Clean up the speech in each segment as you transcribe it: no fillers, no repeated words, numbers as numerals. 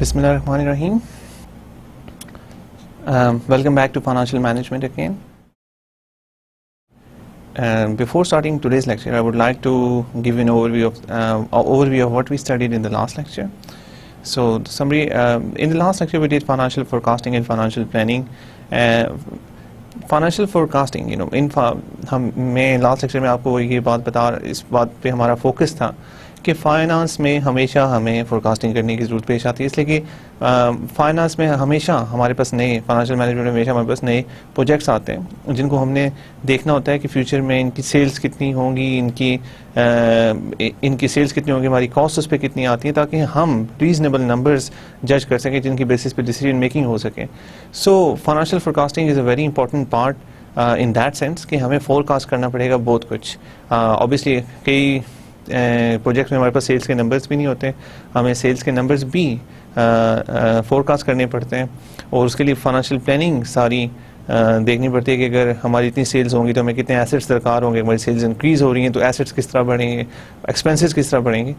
Bismillahirrahmanirrahim. Welcome back to Financial Management again. Before starting today's lecture, I would like to give you an overview of what we studied in the last lecture. So, the summary: in the last lecture, we did financial forecasting and financial planning. Financial forecasting, मैं last lecture में आपको ये इस बात पे हमारा focus था कि फाइनेंस में हमेशा हमें फोरकास्टिंग करने की ज़रूरत पेश आती है, इसलिए कि फाइनेंस में हमेशा हमारे पास नए फाइनेंशियल मैनेजमेंट में हमेशा हमारे पास नए प्रोजेक्ट्स आते हैं जिनको हमने देखना होता है कि फ्यूचर में इनकी सेल्स कितनी होंगी, इनकी सेल्स कितनी होंगी, हमारी कॉस्ट उस पर कितनी आती है, ताकि हम रीजनेबल नंबर्स जज कर सकें जिनकी बेसिस पे डिसीजन मेकिंग हो सके. So financial forecasting is a very important part in that sense कि हमें फोरकास्ट करना पड़ेगा बहुत कुछ. ऑब्वियसली कई प्रोजेक्ट्स में हमारे पास सेल्स के नंबर्स भी नहीं होते, हमें सेल्स के नंबर्स भी फोरकास्ट करने पड़ते हैं और उसके लिए फाइनेंशियल प्लानिंग सारी देखनी पड़ती है कि अगर हमारी इतनी सेल्स होंगी तो हमें कितने एसेट्स दरकार होंगे, हमारी सेल्स इंक्रीज़ हो रही हैं तो एसेट्स किस तरह बढ़ेंगे, एक्सपेंसेस किस तरह बढ़ेंगे.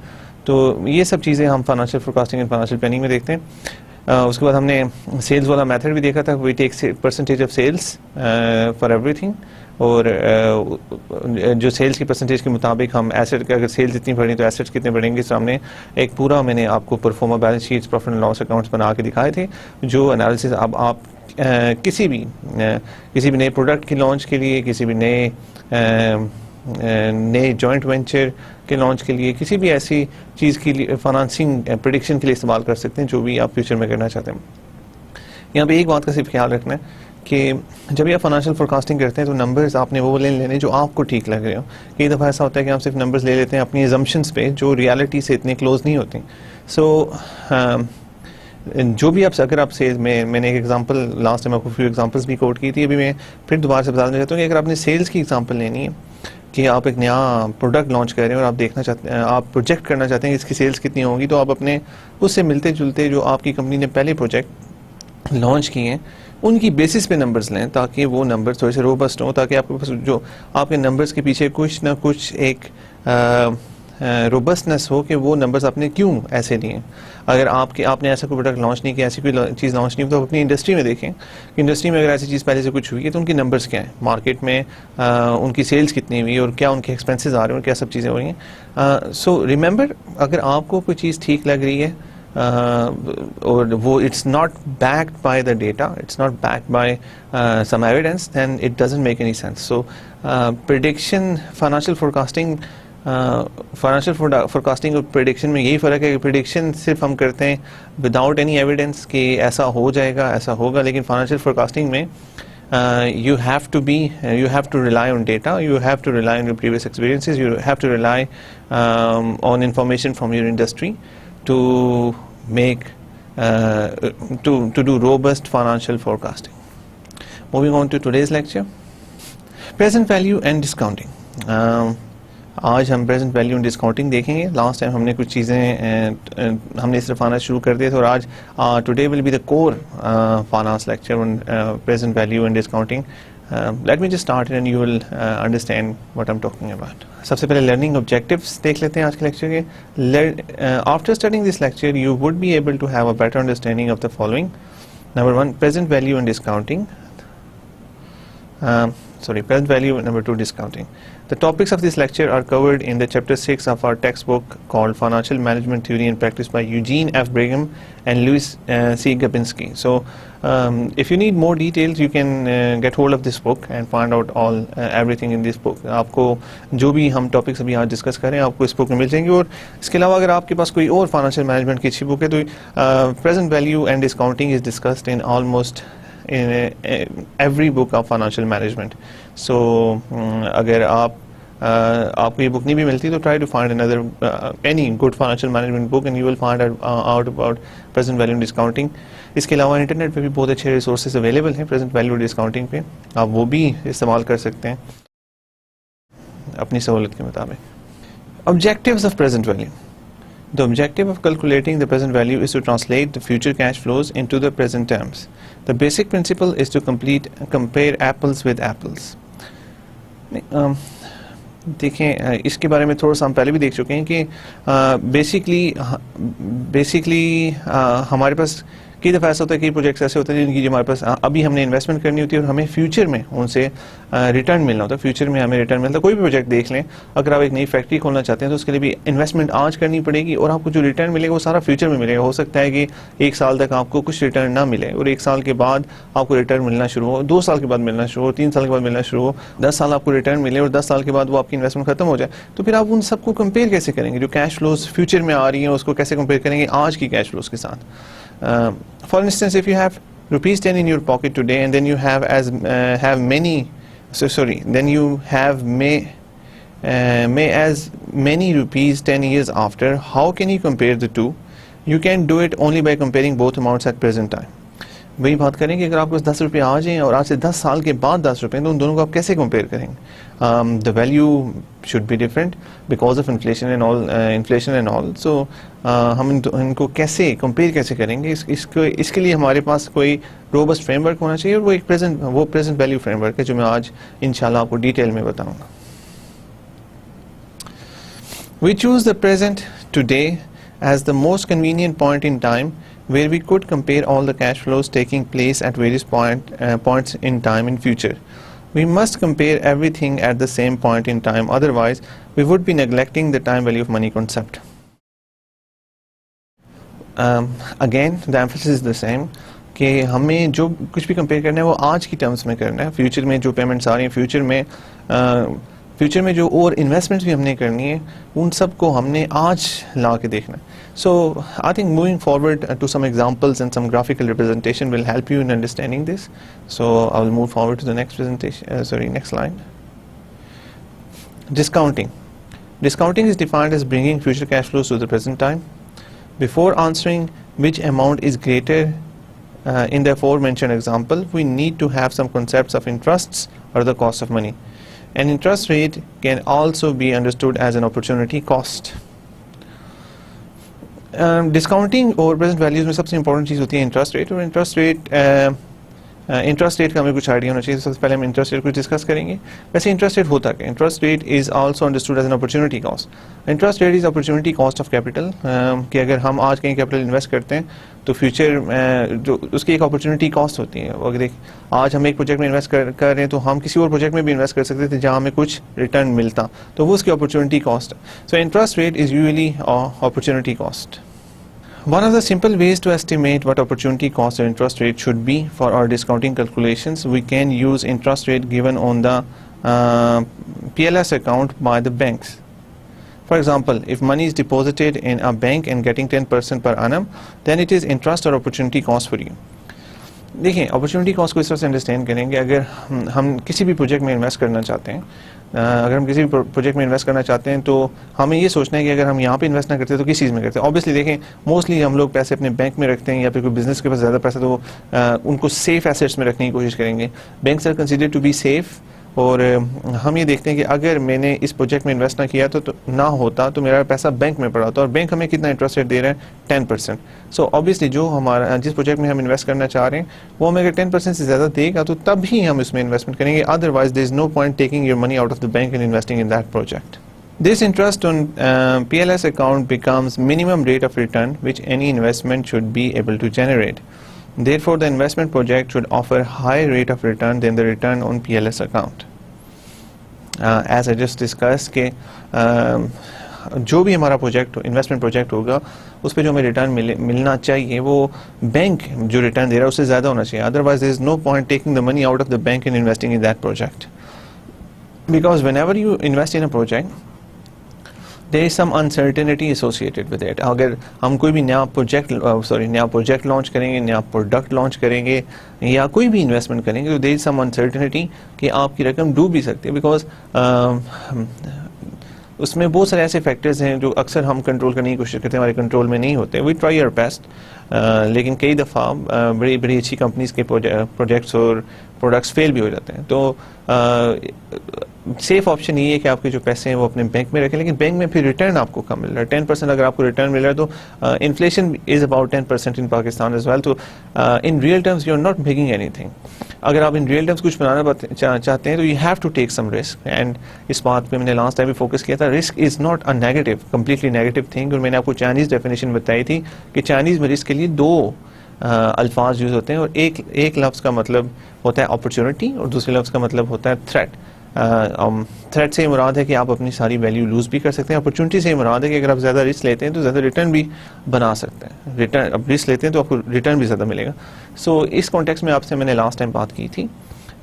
तो ये सब चीज़ें हम financial forecasting and financial planning में देखते हैं. उसके बाद हमने सेल्स वाला मेथड भी देखा था, we take percentage of sales for everything, और जो सेल्स की परसेंटेज के मुताबिक हम एसेट के, अगर सेल्स इतनी बढ़ी तो एसेट्स कितने बढ़ेंगे. सामने एक पूरा मैंने आपको pro forma balance sheets, profit and loss accounts बना के दिखाए थे, जो एनालिसिस अब आप किसी भी नए प्रोडक्ट की लॉन्च के लिए, किसी भी नए जॉइंट वेंचर के लॉन्च के लिए, किसी भी ऐसी चीज़ के लिए फाइनेंसिंग प्रेडिक्शन के लिए इस्तेमाल कर सकते हैं जो भी आप फ्यूचर में करना चाहते हैं. यहाँ पे एक बात का सिर्फ ख्याल रखना है कि जब आप फाइनेंशियल फोरकास्टिंग करते हैं तो नंबर्स आपने वो लेने जो आपको ठीक लग रहे हो. कई दफ़ा ऐसा होता है कि आप सिर्फ नंबर्स ले लेते हैं अपनी एजम्पशंस पे जो रियलिटी से इतने क्लोज नहीं होती. सो जो भी अगर आप सेल्स में, मैंने एक एग्जांपल लास्ट टाइम आपको फ्यू एग्जांपल्स भी कोट की थी, अभी मैं फिर दोबारा से बताना चाहता हूँ कि अगर आपने सेल्स की एग्जांपल लेनी है कि आप एक नया प्रोडक्ट लॉन्च कर रहे हैं और आप देखना चाहते हैं, आप प्रोजेक्ट करना चाहते हैं कि इसकी सेल्स कितनी होगी, तो आप अपने उससे मिलते जुलते जो आपकी कंपनी ने पहले प्रोजेक्ट लॉन्च किए हैं उनकी बेसिस पे नंबर्स लें, ताकि वो नंबर्स थोड़े से रोबस्ट हों, ताकि आपके पास जो आपके नंबर्स के पीछे कुछ ना कुछ एक रोबस्टनेस हो कि वो नंबर्स आपने क्यों ऐसे लिए. अगर आपने ऐसा कोई प्रोडक्ट लॉन्च नहीं किया, ऐसी कोई चीज़ लॉन्च नहीं, तो अपनी इंडस्ट्री में देखें कि इंडस्ट्री में अगर ऐसी चीज़ पहले से कुछ हुई है तो उनके नंबर्स क्या हैं, मार्केट में उनकी सेल्स कितनी हुई और क्या उनके एक्सपेंसेस आ रहे हैं और क्या सब चीज़ें हो रही हैं. सो रिमेंबर, अगर आपको कोई चीज़ ठीक लग रही है और वो it's not backed by the data, it's not backed by some evidence, then it doesn't make any sense. So prediction, financial forecasting और प्रेडिक्शन में यही फ़र्क है कि प्रेडिक्शन सिर्फ हम करते हैं विदाउट एनी एविडेंस कि ऐसा हो जाएगा, ऐसा होगा, लेकिन फाइनेंशियल फोरकास्टिंग में you have to rely on data, you have to rely on your previous experiences, you have to rely on information from your industry to make to do robust financial forecasting. Moving on to today's lecture, present value and discounting. आज हम present value and discounting देखेंगे. Last time हमने कुछ चीज़ें हमने सिर्फ finance शुरू कर दिए थे, और आज today will be the core finance lecture on present value and discounting. Let me just start and you will understand what I am talking about. सबसे पहले लर्निंग ऑब्जेक्टिव्स देख लेते हैं आज के लेक्चर के. After studying this lecture you would be able to have a better understanding of the following. Number 1, present value and discounting. Present value. Number 2, discounting. The topics of this lecture are covered in the chapter 6 of our textbook called Financial Management Theory and Practice by Eugene F. Brigham and Louis C. Gabinski. So, if you need more details, you can get hold of this book and find out everything in this book. आपको जो भी हम topics अभी आज discuss करें आपको इस book में मिल जाएंगे. और इसके अलावा अगर आपके पास कोई और फाइनेंशियल मैनेजमेंट की अच्छी बुक है तो present value and discounting is discussed in almost in every book of financial management. So अगर आपको ये बुक नहीं भी मिलती तो try to find another any good financial management book and you will find out about present value and discounting. इसके अलावा internet पे भी बहुत अच्छे रिसोर्सेज अवेलेबल हैं प्रेजेंट वैल्यू डिस्काउंटिंग पे, आप वो भी इस्तेमाल कर सकते हैं अपनी सहूलत के मुताबिक. Objectives of present value. The objective of calculating the present value is to translate the future cash flows into the present terms. The basic principle is to compare apples with apples. देखें इसके बारे में थोड़ा सा हम पहले भी देख चुके हैं कि बेसिकली हमारे पास कई दफ़ा ऐसा होता है, कई प्रोजेक्ट्स ऐसे होते हैं जिनकी जो हमारे पास अभी हमने इन्वेस्टमेंट करनी होती है और हमें फ्यूचर में उनसे रिटर्न मिलना होता है, फ्यूचर में हमें रिटर्न मिलता है। कोई भी प्रोजेक्ट देख लें, अगर आप एक नई फैक्ट्री खोलना चाहते हैं तो उसके लिए भी इन्वेस्टमेंट आज करनी पड़ेगी और आपको जो रिटर्न मिलेगा वो सारा फ्यूचर में मिलेगा। हो सकता है कि 1 साल तक आपको कुछ रिटर्न ना मिले और 1 साल के बाद आपको रिटर्न मिलना शुरू हो, 2 साल के बाद मिलना शुरू हो, 3 साल के बाद मिलना शुरू हो, 10 साल आपको रिटर्न मिले और 10 साल के बाद वो आपकी इन्वेस्टमेंट खत्म हो जाए। तो फिर आप उन सबको कंपेयर कैसे करेंगे? जो कैश फ्लोज फ्यूचर में आ रही हैं उसको कैसे कंपेयर करेंगे आज की कैश फ्लोज के साथ? For instance, if you have rupees 10 in your pocket today and then you have may as many rupees 10 years after, how can you compare the two? You can do it only by comparing both amounts at present time. वही बात करें कि अगर आपको 10 रुपये आज हैं और आज से 10 साल के बाद 10 रुपये, तो उन दोनों को आप कैसे कंपेयर करेंगे? The value should be different because of inflation and all. So हम इनको कैसे कंपेयर कैसे करेंगे? इसके लिए हमारे पास कोई रोबस्ट फ्रेमवर्क होना चाहिए और वो एक प्रेजेंट वैल्यू फ्रेमवर्क है जो मैं आज इंशाल्लाह आपको डिटेल में बताऊंगा। We choose the present today as the most convenient point in time where we could compare all the cash flows taking place at various points in time in future. We must compare everything at the same point in time, otherwise we would be neglecting the time value of money concept. Again, the emphasis is the same कि हमें जो कुछ भी compare करना है वो आज की टर्म्स में करना है। फ्यूचर में जो पेमेंट्स आ रही हैं, फ्यूचर में जो और इन्वेस्टमेंट्स भी हमने करनी है, उन सब को हमने आज ला के देखना है। So I think moving forward to some examples and some graphical representation will help you in understanding this. So I will move forward to the next presentation. Next slide. Discounting. Discounting is defined as bringing future cash flows to the present time. Before answering which amount is greater in the aforementioned example, we need to have some concepts of interests or the cost of money. An interest rate can also be understood as an opportunity cost. Discounting और present values में सबसे important चीज़ होती है interest rate. और interest rate का हमें कुछ idea होना चाहिए। सबसे पहले हम इंटरेस्ट रेट को डिस्कस करेंगे। वैसे इंटरेस्ट रेट होता है, interest rate is also understood as an opportunity cost. Interest rate is opportunity cost of capital, कि अगर हम आज कहीं कैपिटल इन्वेस्ट करते हैं तो फ्यूचर जो उसकी एक अपॉर्चुनिटी कॉस्ट होती है। अगर आज हम एक प्रोजेक्ट में इन्वेस्ट कर रहे हैं तो हम किसी और प्रोजेक्ट में भी इन्वेस्ट कर सकते थे जहाँ हमें कुछ रिटर्न मिलता, तो वो उसकी अपॉर्चुनिटी कॉस्ट है। So interest rate is usually opportunity cost. One of the simple ways to estimate what opportunity cost or interest rate should be for our discounting calculations, we can use interest rate given on the PLS account by the banks. For example, if money is deposited in a bank and getting 10% per annum, then it is interest or opportunity cost for you. देखिए, opportunity cost को इस तरह से understand करेंगे। अगर हम किसी भी प्रोजेक्ट में इन्वेस्ट करना चाहते हैं, अगर हम किसी भी प्रोजेक्ट में इन्वेस्ट करना चाहते हैं तो हमें ये सोचना है कि अगर हम यहाँ पे इन्वेस्ट ना करते तो किस चीज़ में करते हैं। ऑब्वियसली देखें, मोस्टली हम लोग पैसे अपने बैंक में रखते हैं या फिर कोई बिजनेस के पास ज़्यादा पैसा तो उनको सेफ एसेट्स में रखने की कोशिश करेंगे। Banks are considered to be safe. और हम ये देखते हैं कि अगर मैंने इस प्रोजेक्ट में इन्वेस्ट ना किया तो ना होता तो मेरा पैसा बैंक में पड़ा होता, और बैंक हमें कितना इंटरेस्ट रेट दे रहा है? 10%। सो ऑब्वियसली जो हमारा जिस प्रोजेक्ट में हम इन्वेस्ट करना चाह रहे हैं वो हमें अगर 10% से ज़्यादा देगा तो तब ही हम इसमें इन्वेस्टमेंट करेंगे, otherwise there is no point taking your money out of the bank and investing in that project. This interest on PLS account becomes minimum rate of return which any investment should be able to generate. Therefore, the investment project should offer higher rate of return than the return on PLS account. As I just discussed कि जो भी हमारा project investment project होगा उस पर जो हमें return मिलना चाहिए वो बैंक जो रिटर्न दे रहा है उससे ज़्यादा होना चाहिए, otherwise there is no point taking the money out of the bank and investing in that project. Because whenever you invest in a project there is some uncertainty associated with it. अगर हम कोई भी नया project launch करेंगे, नया product launch करेंगे या कोई भी इन्वेस्टमेंट करेंगे तो there is some uncertainty कि आपकी रकम डूब भी सकती है, बिकॉज उसमें बहुत सारे ऐसे फैक्टर्स हैं जो अक्सर हम कंट्रोल करने की कोशिश करते हैं, हमारे कंट्रोल में नहीं होते। वी ट्राई आवर बेस्ट, लेकिन कई दफ़ा बड़ी बड़ी अच्छी कंपनीज के प्रोजेक्ट्स और प्रोडक्ट्स फेल भी हो जाते हैं। तो सेफ ऑप्शन ये है कि आपके जो पैसे हैं वो अपने बैंक में रखें, लेकिन बैंक में फिर रिटर्न आपको कम मिल रहा है। 10% अगर आपको रिटर्न मिल रहा है तो inflation is about 10% in Pakistan as well, तो in real terms you are not making anything. अगर आप इन रियल टर्म्स कुछ बनाना चाहते हैं तो you have to take some risk, and इस बात पे मैंने लास्ट टाइम भी फोकस किया था। Risk is not a negative, completely negative thing. और मैंने आपको चाइनीज़ डेफिनेशन बताई थी कि चाइनीज़ में रिस्क के लिए दो अल्फाज यूज़ होते हैं, और एक लफ्ज़ का मतलब होता है अपॉर्चुनिटी और दूसरे लफ्ज़ का मतलब होता है थ्रेट। थ्रेट से मुराद है कि आप अपनी सारी वैल्यू लूज़ भी कर सकते हैं। अपॉर्चुनिटी से मुराद है कि अगर आप ज़्यादा रिस्क लेते हैं तो ज़्यादा रिटर्न भी बना सकते हैं। रिटर्न अब रिस्क लेते हैं तो आपको रिटर्न भी ज़्यादा मिलेगा। सो इस कॉन्टेक्स्ट में आपसे मैंने लास्ट टाइम बात की थी,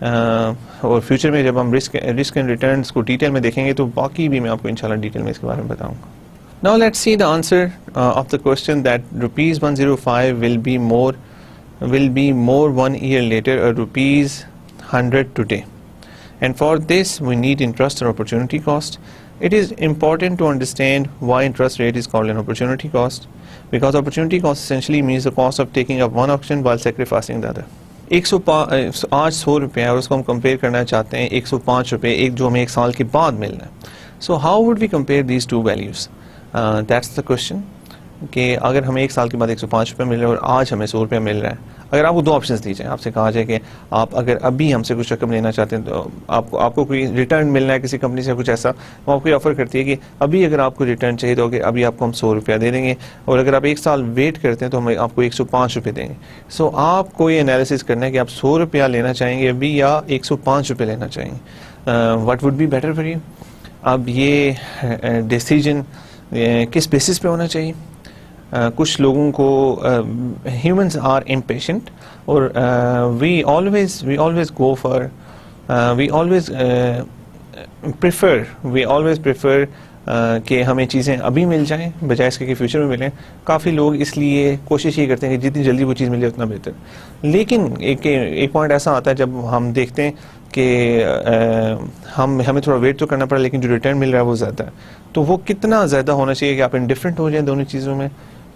और फ्यूचर में जब हम रिस्क एंड रिटर्न्स को डिटेल में देखेंगे तो बाकी भी मैं आपको इंशाल्लाह डिटेल में इसके बारे में बताऊँगा। Now let's see the answer of the question that rupees 105 will be more 1 year later or rupees 100 today. And for this we need interest or opportunity cost. It is important to understand why interest rate is called an opportunity cost, because opportunity cost essentially means the cost of taking up one option while sacrificing the other. आज 100 रुपये और उसको हम compare करना चाहते हैं 105 रुपये, एक जो हमें 1 साल के बाद मिलना है। So how would we compare these two values? That's the question कि अगर हमें 1 साल के बाद 105 रुपये मिल रहा है और आज हमें 100 रुपये मिल रहा है, अगर आपको दो ऑप्शंस दी जाए, आपसे कहा जाए कि आप अगर अभी हमसे कुछ रकम लेना चाहते हैं तो आपको कोई रिटर्न मिलना है किसी कंपनी से कुछ ऐसा, वो आपको ऑफर करती है कि अभी अगर आपको रिटर्न चाहिए तो अभी आपको हम 100 रुपया दे देंगे, और अगर आप 1 साल वेट करते हैं तो हम आपको 105 रुपये देंगे। सो आपको ये एनालिसिस करना है कि आप 100 रुपया लेना चाहेंगे अभी या 105 रुपये लेना चाहेंगे। What would be better for you? अब ये डिसीजन किस बेसिस पे होना चाहिए? कुछ लोगों को ह्यूमंस आर इम्पेशेंट, और we always go for we always prefer कि हमें चीज़ें अभी मिल जाएं बजाय इसके कि फ्यूचर में मिलें। काफ़ी लोग इसलिए कोशिश ये करते हैं कि जितनी जल्दी वो चीज़ मिले उतना बेहतर। लेकिन एक पॉइंट ऐसा आता है जब हम देखते हैं कि हमें थोड़ा वेट तो करना पड़ा, लेकिन जो रिटर्न मिल रहा है वो ज़्यादा है। तो वो कितना ज़्यादा होना चाहिए कि आप इंडिफरेंट हो जाएं दोनों चीज़ों में,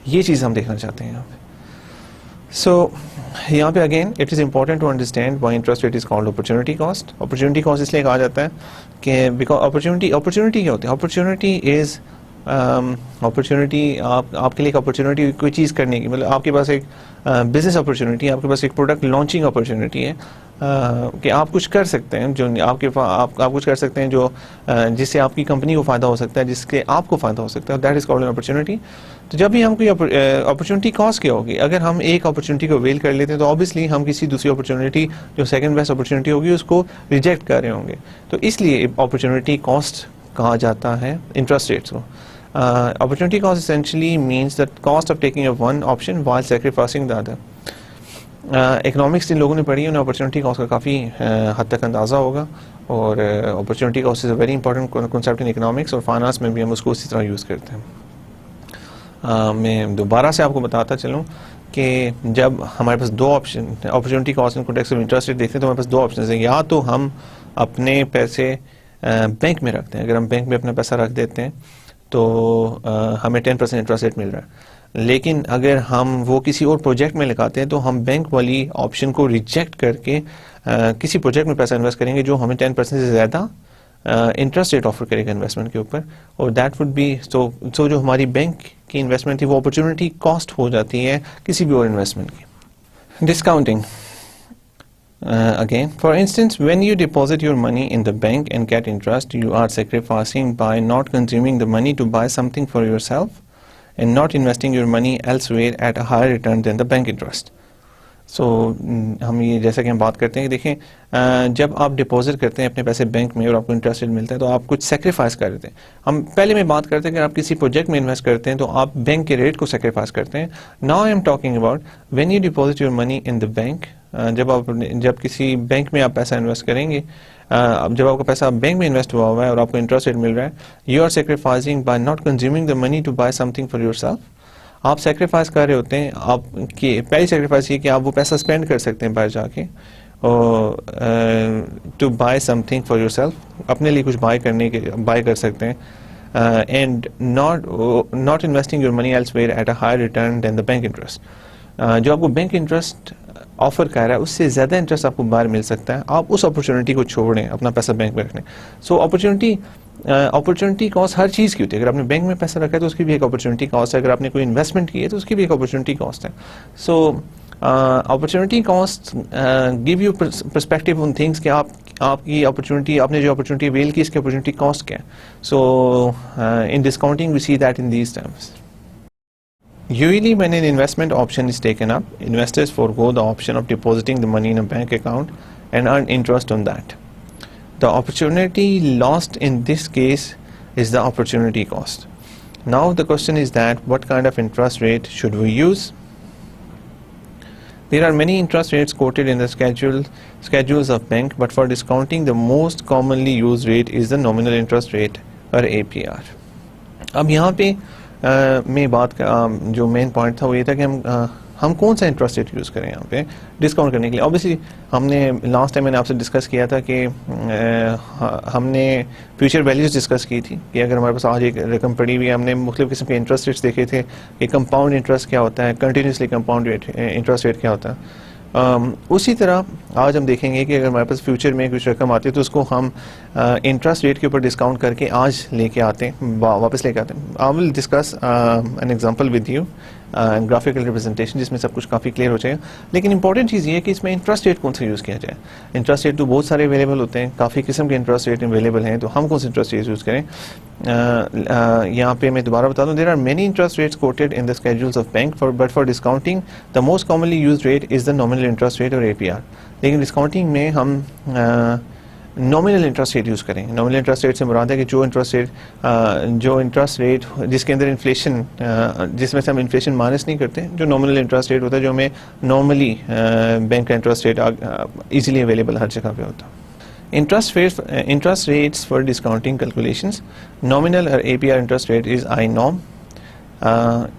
ये चीज़ हम देखना चाहते हैं यहाँ पे। सो यहाँ पे again it is important to understand why interest rate is called opportunity cost. Opportunity cost इसलिए कहा जाता है कि बिकॉज अपॉर्चुनिटी क्या होती है? अपॉर्चुनिटी आपके लिए एक अपॉर्चुनिटी कोई चीज़ करने की, मतलब आपके पास एक बिजनेस अपॉर्चुनिटी, आपके पास एक प्रोडक्ट लॉन्चिंग अपॉर्चुनिटी है कि आप कुछ कर सकते हैं जो आप कुछ कर सकते हैं जो जिससे आपकी कंपनी को फ़ायदा हो सकता है, जिसके आपको फ़ायदा हो सकता है, that is called an opportunity. तो जब भी हम कोई अपॉर्चुनिटी कॉस्ट क्या होगी? अगर हम एक अपॉर्चुनिटी को वेल कर लेते हैं तो ऑब्वियसली हम किसी दूसरी अपॉर्चुनिटी जो सेकंड बेस्ट अपॉर्चुनिटी होगी उसको रिजेक्ट कर रहे होंगे। तो इसलिए अपॉर्चुनिटी कॉस्ट कहा जाता है इंटरेस्ट रेट्स को। Opportunity cost essentially means the cost of taking up one option while sacrificing the other. Economics जिन लोगों ने पढ़ी है उन्हें अपॉर्चुनिटी कॉस्ट का काफ़ी हद तक अंदाज़ा होगा, और opportunity cost is a very important concept in economics, और फाइनेंस में भी हम उसको उसी तरह यूज़ करते हैं। मैं दोबारा से आपको बताता चलूँ कि जब हमारे पास दो option opportunity cost in context of interest rate देखते हैं तो हमारे पास दो ऑप्शन हैं। या तो हम अपने पैसे बैंक में रखते हैं, अगर हम बैंक में अपना पैसा रख देते हैं तो हमें 10% इंटरेस्ट रेट मिल रहा है, लेकिन अगर हम वो किसी और प्रोजेक्ट में लगाते हैं तो हम बैंक वाली ऑप्शन को रिजेक्ट करके किसी प्रोजेक्ट में पैसा इन्वेस्ट करेंगे जो हमें 10% से ज़्यादा इंटरेस्ट रेट ऑफर करेगा इन्वेस्टमेंट के ऊपर, और दैट वुड बी सो जो हमारी बैंक की इन्वेस्टमेंट थी वो अपॉर्चुनिटी कॉस्ट हो जाती है किसी भी और इन्वेस्टमेंट की। Discounting again, for instance, when you deposit your money in the bank and get interest, you are sacrificing by not consuming the money to buy something for yourself and not investing your money elsewhere at a higher return than the bank interest. So हम ये जैसा कि हम बात करते हैं कि देखें जब आप डिपॉजिट करते हैं अपने पैसे बैंक में और आपको इंटरेस्ट रेट मिलता है तो आप कुछ सेक्रीफाइस कर देते हैं। हम पहले में बात करते हैं कि आप किसी प्रोजेक्ट में इन्वेस्ट करते हैं तो आप बैंक के रेट को सेक्रीफाइस करते हैं। Now I am talking about when you deposit your money in the bank, जब किसी बैंक में आप पैसा इन्वेस्ट करेंगे, जब आपका पैसा बैंक में इन्वेस्ट हुआ हुआ है और आपको इंटरेस्ट रेट मिल रहा है, you are sacrificing by not consuming the money to buy something for yourself. आप सेक्रीफाइस कर रहे होते हैं, आपकी पहली सेक्रीफाइस ये कि आप वो पैसा स्पेंड कर सकते हैं बाहर जाके to buy something for yourself, अपने लिए कुछ बाय कर सकते हैं, and not investing your money elsewhere at a higher return than the bank interest. जो आपको बैंक इंटरेस्ट ऑफर कर रहा है उससे ज़्यादा इंटरेस्ट आपको बाहर मिल सकता है, आप उस अपॉर्चुनिटी को छोड़ें, अपना पैसा बैंक में रखें। सो अपॉर्चुनिटी कॉस्ट हर चीज़ की होती है। अगर आपने बैंक में पैसा रखा है तो उसकी भी एक अपॉर्चुनिटी कॉस्ट है, अगर आपने कोई इन्वेस्टमेंट की है तो उसकी भी एक अपॉर्चुनिटी कॉस्ट है। So opportunity cost give you perspective उन थिंग्स कि आपकी अपॉर्चुनिटी, आपने जो अपॉर्चुनिटी अवेल की, इसकी अपॉर्चुनिटी कॉस्ट क्या है। So in discounting we see that in these terms. Usually, when an investment option is taken up, investors forego the option of depositing the money in a bank account and earn interest on that. The opportunity lost in this case is the opportunity cost. Now the question is that what kind of interest rate should we use? There are many interest rates quoted in the schedules of bank, but for discounting the most commonly used rate is the nominal interest rate or APR. अब यहाँ पे में बात का जो main point था वो ये था कि हम कौन सा इंटरेस्ट रेट यूज़ करें यहाँ पे डिस्काउंट करने के लिए। ऑब्वियसली हमने लास्ट टाइम मैंने आपसे डिस्कस किया था कि हमने फ्यूचर वैल्यूज़ डिस्कस की थी कि अगर हमारे पास आज एक रकम पड़ी हुई है, हमने मुख्तलिफ किस्म के इंटरेस्ट रेट्स देखे थे कि कंपाउंड इंटरेस्ट क्या होता है, कंटिन्यूसली कंपाउंड इंटरेस्ट रेट क्या होता है। उसी तरह आज हम देखेंगे कि अगर हमारे पास फ्यूचर में कुछ रकम आती है तो उसको हम इंटरेस्ट रेट के ऊपर डिस्काउंट करके आज लेके आते हैं, वापस लेके आते हैं। I will discuss an example with you, graphical representation, जिसमें सब कुछ काफ़ी क्लियर हो जाएगा। लेकिन इंपॉर्टेंट चीज़ ये है कि इसमें इंटरेस्ट रेट कौन सा यूज़ किया जाए। इंटरेस्ट रेट तो बहुत सारे अवेलेबल होते हैं, काफ़ी किस्म के इंटरेस्ट रेट अवेलेबल हैं, तो हम कौन सा इंटरेस्ट रेट यूज़ करें। यहाँ पे मैं दोबारा बता दूँ, there are many interest rates quoted in the schedules of bank but for discounting the most commonly use rate is the nominal interest rate और APR। लेकिन डिस्काउंटिंग में हम नॉमिनल इंटरेस्ट रेट यूज़ करें। नॉमिनल इंटरेस्ट रेट से मुराद है कि जो इंटरेस्ट रेट जिसके अंदर इन्फ्लेशन, जिसमें से हम इन्फ्लेशन माइनस नहीं करते, जो नॉमिनल इंटरेस्ट रेट होता है, जो हमें नॉर्मली बैंक का इंटरेस्ट रेट ईजिली अवेलेबल हर जगह पे होता है। Interest rates for discounting calculations. Nominal or APR interest rate is INOM.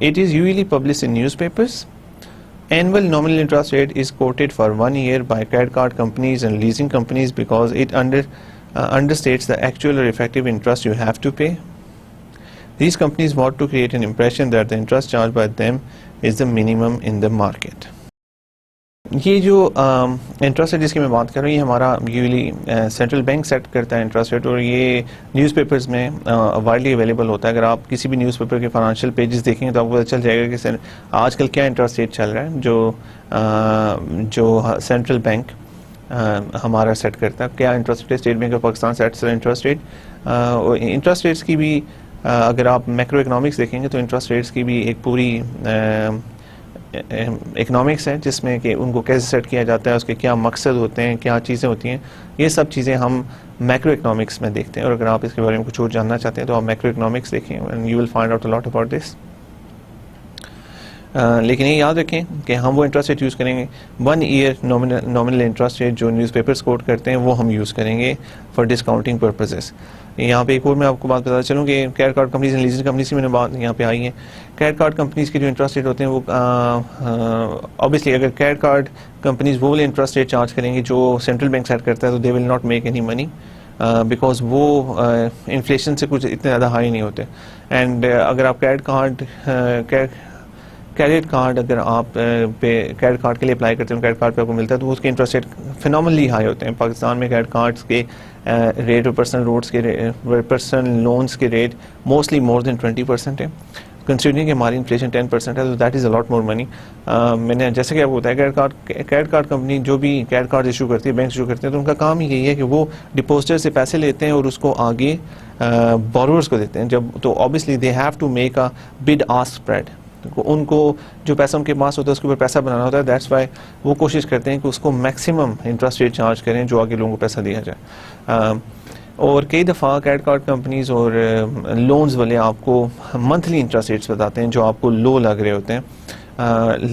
It is usually published in newspapers. Annual nominal interest rate is quoted for 1 year by credit card companies and leasing companies because it understates the actual or effective interest you have to pay. These companies want to create an impression that the interest charged by them is the minimum in the market. ये जो interest rate जिसकी मैं बात कर रहा हूँ, ये हमारा यूजली सेंट्रल बैंक सेट करता है इंटरेस्ट रेट, और ये न्यूज़पेपर्स में वाइडली अवेलेबल होता है। अगर आप किसी भी न्यूज़पेपर के फाइनेंशियल पेजेस देखेंगे तो आपको पता चल जाएगा कि आजकल क्या इंटरेस्ट रेट चल रहा है, जो सेंट्रल बैंक हमारा सेट करता है। क्या interest rate, state bank of Pakistan sets interest rate. Interest rates की भी अगर आप मैक्रो इकनॉमिक्स देखेंगे तो इंटरेस्ट रेट्स की भी एक पूरी इकनॉमिक्स है जिसमें कि उनको कैसे सेट किया जाता है, उसके क्या मकसद होते हैं, क्या चीज़ें होती हैं, ये सब चीज़ें हम मैक्रो इकनॉमिक्स में देखते हैं। और अगर आप इसके बारे में कुछ और जानना चाहते हैं तो आप मैक्रो इकनॉमिक्स देखें and you will find out a lot about this. लेकिन ये याद रखें कि हम वो इंटरेस्ट रेट यूज़ करेंगे 1 ईयर नॉमिनल इंटरेस्ट रेट जो न्यूज़पेपर्स कोट करते हैं वो हम यूज़ करेंगे फॉर डिस्काउंटिंग पर्पसेस। यहाँ पे एक और मैं आपको बात बता चलूँ कि credit card companies and leasing companies की मैंने बात यहाँ पे आई है। क्रेडिट कार्ड कंपनीज के जो इंटरेस्ट रेट होते हैं वो ऑब्वियसली अगर क्रेडिट कार्ड कंपनीज वो वाले इंटरेस्ट रेट चार्ज करेंगे जो सेंट्रल बैंक सेट करता है तो they will not make any money because वो इन्फ्लेशन से कुछ इतने ज़्यादा हाई नहीं होते। एंड अगर आप क्रेडिट कार्ड अगर आप क्रेडिट कार्ड के लिए अप्लाई करते हैं, क्रेडिट कार्ड पे आपको मिलता है तो उसके इंटरेस्ट रेट फिनोमिनली हाई होते हैं। पाकिस्तान में क्रेडिट कार्ड्स के रेट और पर्सनल लोन्स के रेट मोस्टली मोर देन 20% है। कंसिडरिंग कि हमारी इन्फ्लेशन 10% है तो that is a lot more money. मैंने जैसे कि आपको बताया क्रेडिट कार्ड कंपनी जो भी क्रेडिट कार्ड इशू करती है, बैंक इशू करते हैं, तो उनका काम ही यही है कि वो डिपॉजिटर से पैसे लेते हैं और उसको आगे बोरोवर्स को देते हैं। जब तो obviously they have to make a bid ask spread, उनको जो पैसा उनके पास होता है उसके ऊपर पैसा बनाना होता है। दैट्स वाई वो कोशिश करते हैं कि उसको मैक्सिमम इंटरेस्ट रेट चार्ज करें जो आगे लोगों को पैसा दिया जाए। और कई दफ़ा क्रेडिट कार्ड कंपनीज और लोन्स वाले आपको मंथली इंटरेस्ट रेट्स बताते हैं जो आपको लो लग रहे होते हैं,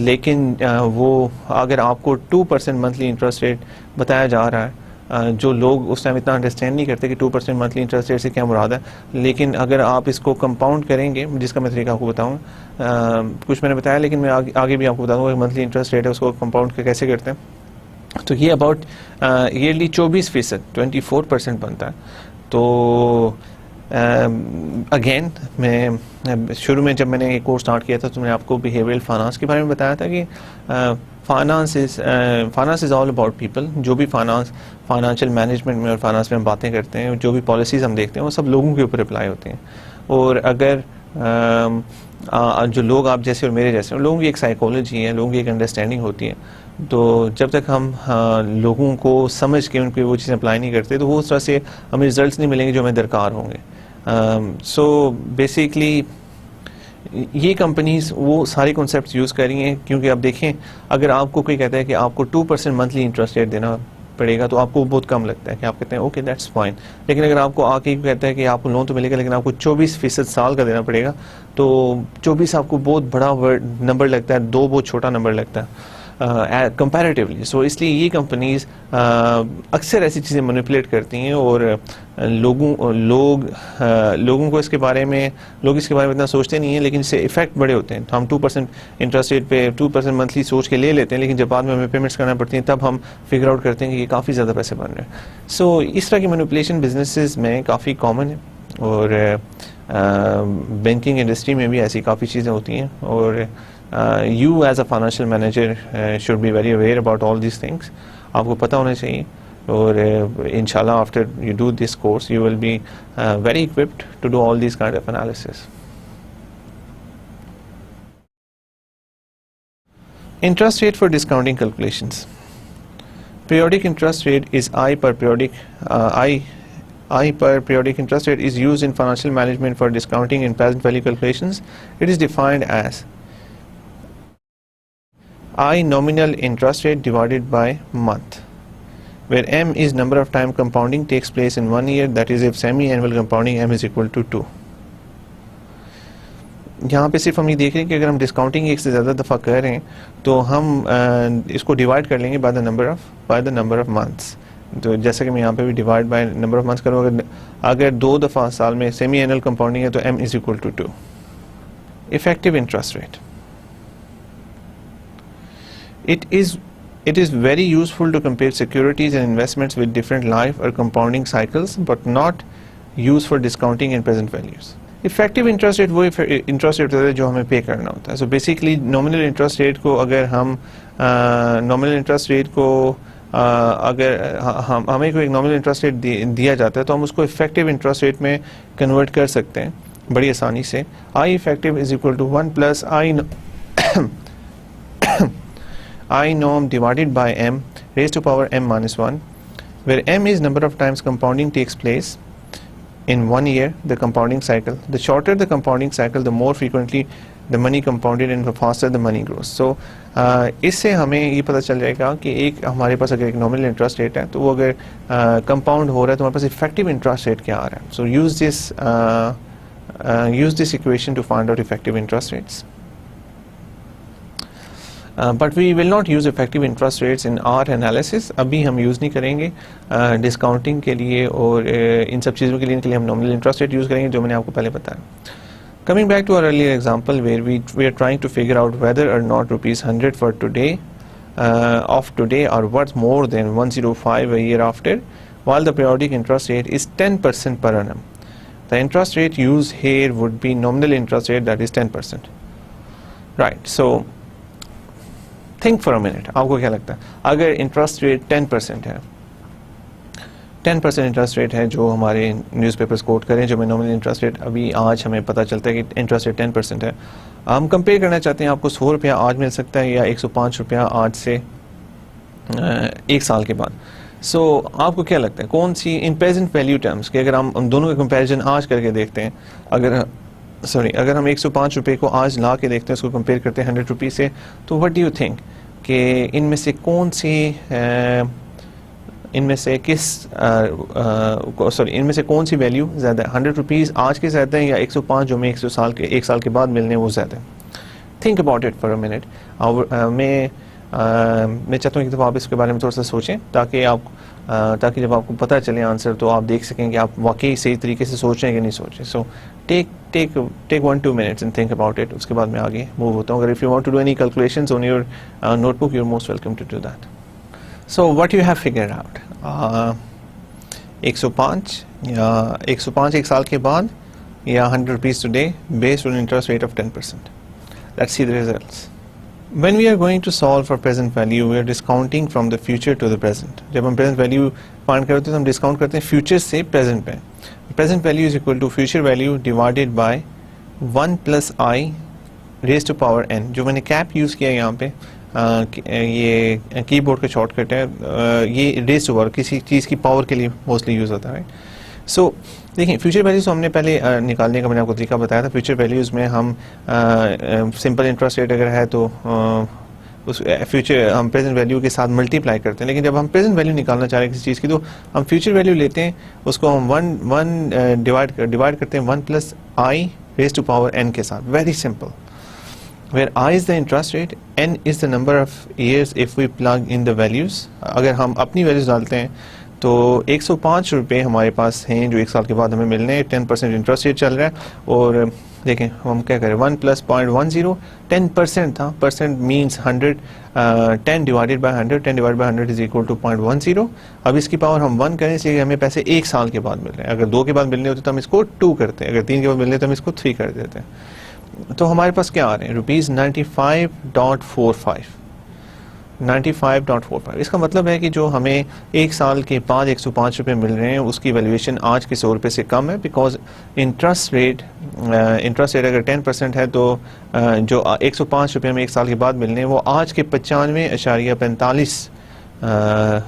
लेकिन वो अगर आपको 2% मंथली इंटरेस्ट रेट बताया जा रहा है, जो लोग उस टाइम इतना अंडरस्टैंड नहीं करते कि 2% मंथली इंटरेस्ट रेट से क्या मुराद है। लेकिन अगर आप इसको कंपाउंड करेंगे, जिसका मैं तरीका आपको बताऊँगा, कुछ मैंने बताया लेकिन मैं आगे भी आपको बताऊँगा मंथली इंटरेस्ट रेट है उसको कंपाउंड कैसे करते हैं। तो ये अबाउट ईयरली 24% 24% बनता है। तो अगेन मैं शुरू में जब मैंने ये कोर्स स्टार्ट किया था तो मैंने आपको बिहेवियरल फाइनेंस के बारे में बताया था कि finance is all about people. जो भी फाइनेंशियल मैनेजमेंट में और फाइनेंस में हम बातें करते हैं, जो भी पॉलिसीज़ हम देखते हैं, वो सब लोगों के ऊपर अप्लाई होते हैं। और अगर जो लोग आप जैसे और मेरे जैसे, लोगों की एक साइकोलॉजी है, लोगों की एक अंडरस्टैंडिंग होती है, तो जब तक हम लोगों को समझ के उन पर वो चीज़ें अप्लाई नहीं करते तो वो उस तरह से हमें रिजल्ट्स नहीं मिलेंगे जो हमें दरकार होंगे। सो बेसिकली ये कंपनीज वो सारे कॉन्सेप्ट्स यूज़ कर रही हैं, क्योंकि आप देखें अगर आपको कोई कहता है कि आपको 2% मंथली इंटरेस्ट रेट देना पड़ेगा तो आपको बहुत कम लगता है कि आप कहते हैं ओके दैट्स फाइन। लेकिन अगर आपको आके कहता है कि आपको लोन तो मिलेगा लेकिन आपको 24% साल का देना पड़ेगा, तो 24 आपको बहुत बड़ा नंबर लगता है, 2 बहुत छोटा नंबर लगता है कंपैरेटिवली। सो इसलिए ये कंपनीज अक्सर ऐसी चीज़ें मैनिपुलेट करती हैं और लोगों को इसके बारे में इतना सोचते नहीं हैं, लेकिन इससे इफेक्ट बड़े होते हैं। हम 2% इंटरेस्ट रेट पे 2% मंथली सोच के ले लेते हैं, लेकिन जब बाद में हमें पेमेंट्स करना पड़ती हैं तब हम फिगर आउट करते हैं कि ये काफ़ी ज़्यादा पैसे बन रहे हैं। सो इस तरह की मैनिपुलेशन बिजनेसेस में काफ़ी कॉमन है और बैंकिंग इंडस्ट्री में भी ऐसी काफ़ी चीज़ें होती हैं। और you as a financial manager should be very aware about all these things. आपको पता होना चाहिए और inshallah after you do this course you will be very equipped to do all these kind of analysis. Interest rate for discounting calculations. Periodic interest rate is I per periodic interest rate is used in financial management for discounting in present value calculations. It is defined as I nominal interest rate divided by month, where m is number of time compounding takes place in 1 year, that is if semi-annual compounding m is equal to 2. यहाँ पे सिर्फ हम ये देख रहे हैं कि अगर हम डिस्काउंटिंग एक से ज़्यादा दफ़ा कर रहे हैं तो हम इसको डिवाइड कर लेंगे by the number of months. तो जैसे कि मैं यहाँ पे भी divide by number of months करूँगा, अगर 2 दफ़ा साल में सेमी एनुअल कंपाउंडिंग है तो m is equal to 2। Effective interest rate, It is very useful to compare securities and investments with different life or compounding cycles, but not used for discounting in present values. Effective interest rate वो interest rate होता है जो हमें पे करना होता है। So basically nominal interest rate को अगर हम अगर हमें कोई नॉमिनल इंटरेस्ट रेट दिया जाता है तो हम उसको इफेक्टिव इंटरेस्ट रेट में कन्वर्ट कर सकते हैं बड़ी आसानी से। I effective is equal to 1 plus I norm divided by m raised to power m minus 1, where m is number of times compounding takes place in 1 year, the compounding cycle. The shorter the compounding cycle, the more frequently the money compounded and the faster the money grows. So इससे हमें ये पता चल जाएगा कि एक हमारे पास अगर एक नॉमिनल इंटरेस्ट रेट है तो वो अगर कंपाउंड हो रहा है तो हमारे पास इफेक्टिव इंटरेस्ट रेट क्या आ रहा है। सो use this equation to find out effective interest rates. But we will not use effective interest rates in our analysis. अभी हम यूज़ नहीं करेंगे डिस्काउंटिंग के लिए और इन सब चीज़ों के लिए हम नॉमिनल इंटरेस्ट रेट यूज़ करेंगे जो मैंने आपको पहले बताया। Coming back to our earlier example where we are trying to figure out whether or not rupees 100 for today of today are worth more than 105 a year after, while the periodic interest rate is 10% per annum. The interest rate used here would be nominal interest rate, that is 10%. Right, so think for a minute, आपको क्या लगता है अगर interest rate 10% है, 10% interest rate है जो हमारे newspapers coat करें, जो मैं नॉमिनल इंटरेस्ट रेट अभी आज हमें पता चलता है कि इंटरेस्ट रेट 10% है। हम कंपेयर करना चाहते हैं आपको 100 रुपया आज मिल सकता है या 105 रुपया आज से 1 साल के बाद। सो आपको क्या लगता है कौन सी इन प्रेजेंट वैल्यू टर्म्स के अगर हम दोनों का कंपेरिजन आज करके देखते हैं, अगर हम 105 रुपये को आज ला के देखते हैं, उसको कंपेयर करते हैं 100 रुपये से, तो व्हाट डू यू थिंक कि इनमें से कौन सी इनमें से कौन सी वैल्यू ज़्यादा है? 100 रुपीज़ आज के ज़्यादा है या 105 जो मैं 1 साल के बाद मिलने वो ज़्यादा है? Think about it for a minute. मैं चाहता हूँ कि आप इसके बारे में थोड़ा सा सोचें ताकि जब आपको पता चले आंसर तो आप देख सकें कि आप वाकई सही तरीके से सोच रहे हैं कि नहीं सोच रहे। So take 1-2 minutes and think about it. उसके बाद मैं आगे मूव होता हूँ। अगर if you want to do any calculations on your notebook, you are most welcome to do that. So what you have figured out, 105 या 105 एक साल के बाद या 100 rupees today based on interest rate of 10%. Let's see the results. When we are going to solve for present value, we are discounting from the future to the present. जब हम present value find करते हैं तो हम discount करते हैं future से present पे. Present value is equal to future value divided by 1 plus I raised to power n. जो मैंने cap use किया यहाँ पे ये कीबोर्ड का शॉर्टकट है, ये रेज़ टू पावर किसी चीज़ की पावर के लिए मोस्टली यूज़ होता है. सो देखिए फ्यूचर वैल्यूज़ हमने पहले निकालने का मैंने आपको तरीका बताया था. फ्यूचर वैल्यूज़ में हम सिंपल इंटरेस्ट रेट अगर है तो उस फ्यूचर हम प्रेजेंट वैल्यू के साथ मल्टीप्लाई करते हैं. लेकिन जब हम प्रेजेंट वैल्यू निकालना चाह रहे हैं किसी चीज़ की तो हम फ्यूचर वैल्यू लेते हैं, उसको हम वन डिवाइड करते हैं 1 plus I raised to power n के साथ. Very simple. Where I is the interest rate, n is the number of years if we plug in the values. अगर हम अपनी वैल्यूज डालते हैं तो 105 रुपये हमारे पास हैं जो एक साल के बाद हमें मिलने हैं. 10% इंटरेस्ट रेट चल रहा है और देखें हम क्या करें 1 plus 0.10 10% था. Percent means 100. 10 divided by 100 is equal to 0.10. अब इसकी पावर हम 1 करें इसलिए हमें पैसे एक साल के बाद मिल रहे हैं. अगर 2 के बाद मिलने होते तो हम इसको 2 करते हैं, अगर 3 के बाद मिलने तो हम इसको 3 कर देते हैं. तो हमारे पास क्या आ रहे हैं ₹95.45. 95.45. इसका मतलब है कि जो हमें एक साल के बाद 105 रुपये मिल रहे हैं उसकी वैल्यूएशन आज के 100 रुपये से कम है. बिकॉज इंटरेस्ट रेट अगर 10% है तो जो 105 रुपये में एक साल के बाद मिलने हैं वो आज के 95.45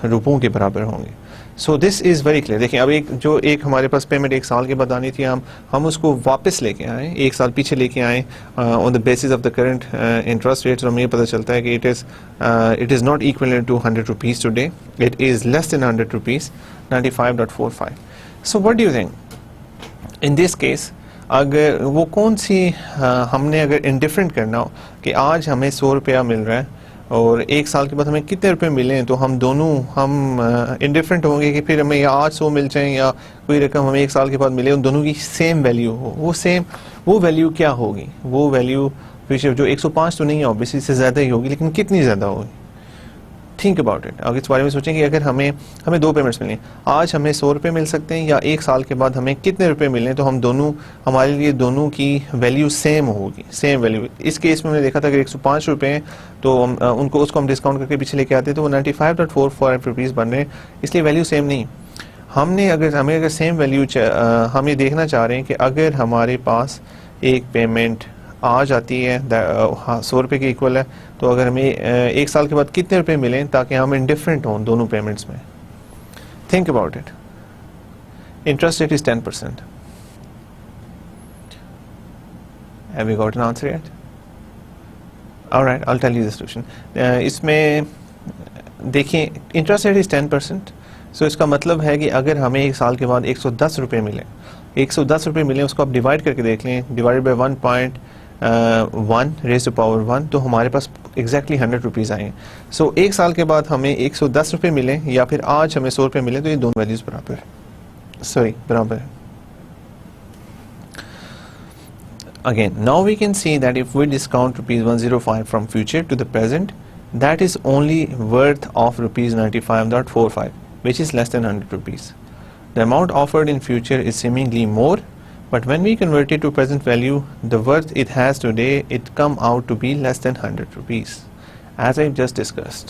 रुपयों के बराबर होंगे. So this is very clear. देखिए अब एक हमारे पास पेमेंट एक साल के बाद आनी थी, हम उसको वापस लेके आए, एक साल पीछे लेके आए on the basis of the current interest rate. हमें पता चलता है कि it is not equivalent to 100 rupees today, it is less than 100 rupees. 95.45. So what do you think in this case? अगर वो कौन सी हमने अगर इंडिफरेंट करना हो कि आज हमें 100 रुपया मिल रहा है और एक साल के बाद हमें कितने रुपए मिले तो हम इंडिफरेंट होंगे कि फिर हमें या आज 100 मिल जाए या कोई रकम हमें एक साल के बाद मिले, उन दोनों की सेम वैल्यू हो. वो वैल्यू क्या होगी? वो वैल्यू जो 105 तो नहीं है ऑब्वियसली, इससे ज़्यादा ही होगी, लेकिन कितनी ज़्यादा होगी? Think about it. अगर इस बारे में सोचें कि अगर हमें 2 पेमेंट्स मिलें, आज हमें 100 रुपये मिल सकते हैं या एक साल के बाद हमें कितने रुपए मिलें तो हमारे लिए दोनों की वैल्यू सेम होगी, सेम वैल्यू. इस केस में हमने देखा था कि 105 रुपये हैं तो उसको हम डिस्काउंट करके पीछे लेके आते तो वो 95.45 रुपीज़ बन रहे हैं, इसलिए वैल्यू सेम नहीं. हमें अगर सेम वैल्यू हम ये देखना चाह रहे हैं कि अगर हमारे पास एक पेमेंट आ जाती है 100 रुपये के इक्वल है तो अगर हमें एक साल के बाद कितने रुपए मिलें ताकि हम इंडिफरेंट हों दोनों पेमेंट्स में. Think about it. Interest rate is 10%. Have you got an answer yet? All right, I'll tell you the solution. इसमें देखिए इंटरेस्ट रेट इज 10%. सो इसका मतलब है कि अगर हमें एक साल के बाद 110 रुपये मिले, 110 रुपये मिले, उसको आप डिवाइड करके देख लें, divided by 1.1 raise to power 1, तो हमारे पास एग्जैक्टली 100 रुपीज़ आए. सो एक साल के बाद हमें 110 रुपये मिले या फिर आज हमें 100 रुपये मिले तो ये दोनों वैल्यूज़ बराबर है. Again, now we can see that if we discount ₹105 from future to the present, that is only worth of ₹95.45, which is less than 100 rupees. The amount offered in future is seemingly more, but when we convert it to present value, the worth it has today, it come out to be less than 100 rupees, as I've just discussed.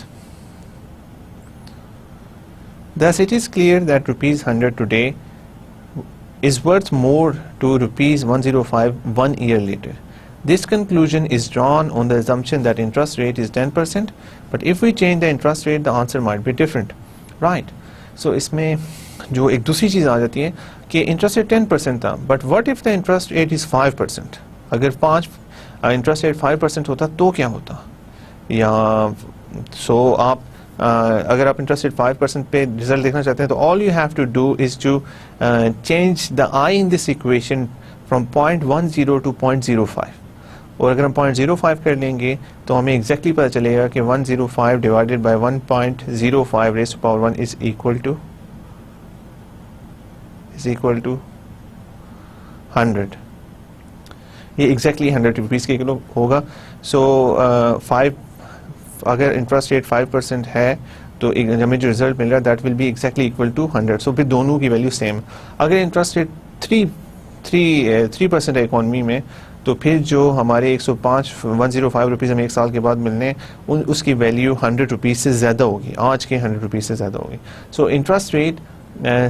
Thus, it is clear that ₹100 today is worth more to ₹105 1 year later. This conclusion is drawn on the assumption that interest rate is 10%, but if we change the interest rate, the answer might be different, right? So इसमें जो एक दूसरी चीज़ आ जाती है कि interest rate 10% था, but what if the interest rate is 5%? अगर interest rate 5% होता तो क्या होता? या आप अगर आप इंटरेस्ट रेट 5% पे रिजल्ट देखना चाहते हैं तो all you have to do is to change the I in this equation from 0.10 to 0.05, और अगर हम 0.05 कर लेंगे तो हमें एग्जैक्टली पता चलेगा कि 105 divided by 1.05 raise to power 1 is equal to 100. ये एग्जैक्टली 100 रुपीज़ के किलो होगा. सो अगर इंटरेस्ट रेट 5% है तो हमें जो रिजल्ट मिल रहा है that will be exactly equal to 100. So फिर दोनों की वैल्यू सेम. अगर इंटरेस्ट रेट 3% है इकॉनमी में, तो फिर जो हमारे 105 रुपीज़ हमें एक साल के बाद मिलने उसकी वैल्यू 100 रुपीज़ से ज़्यादा होगी, आज के 100 रुपीज़ से ज़्यादा होगी. सो इंटरेस्ट रेट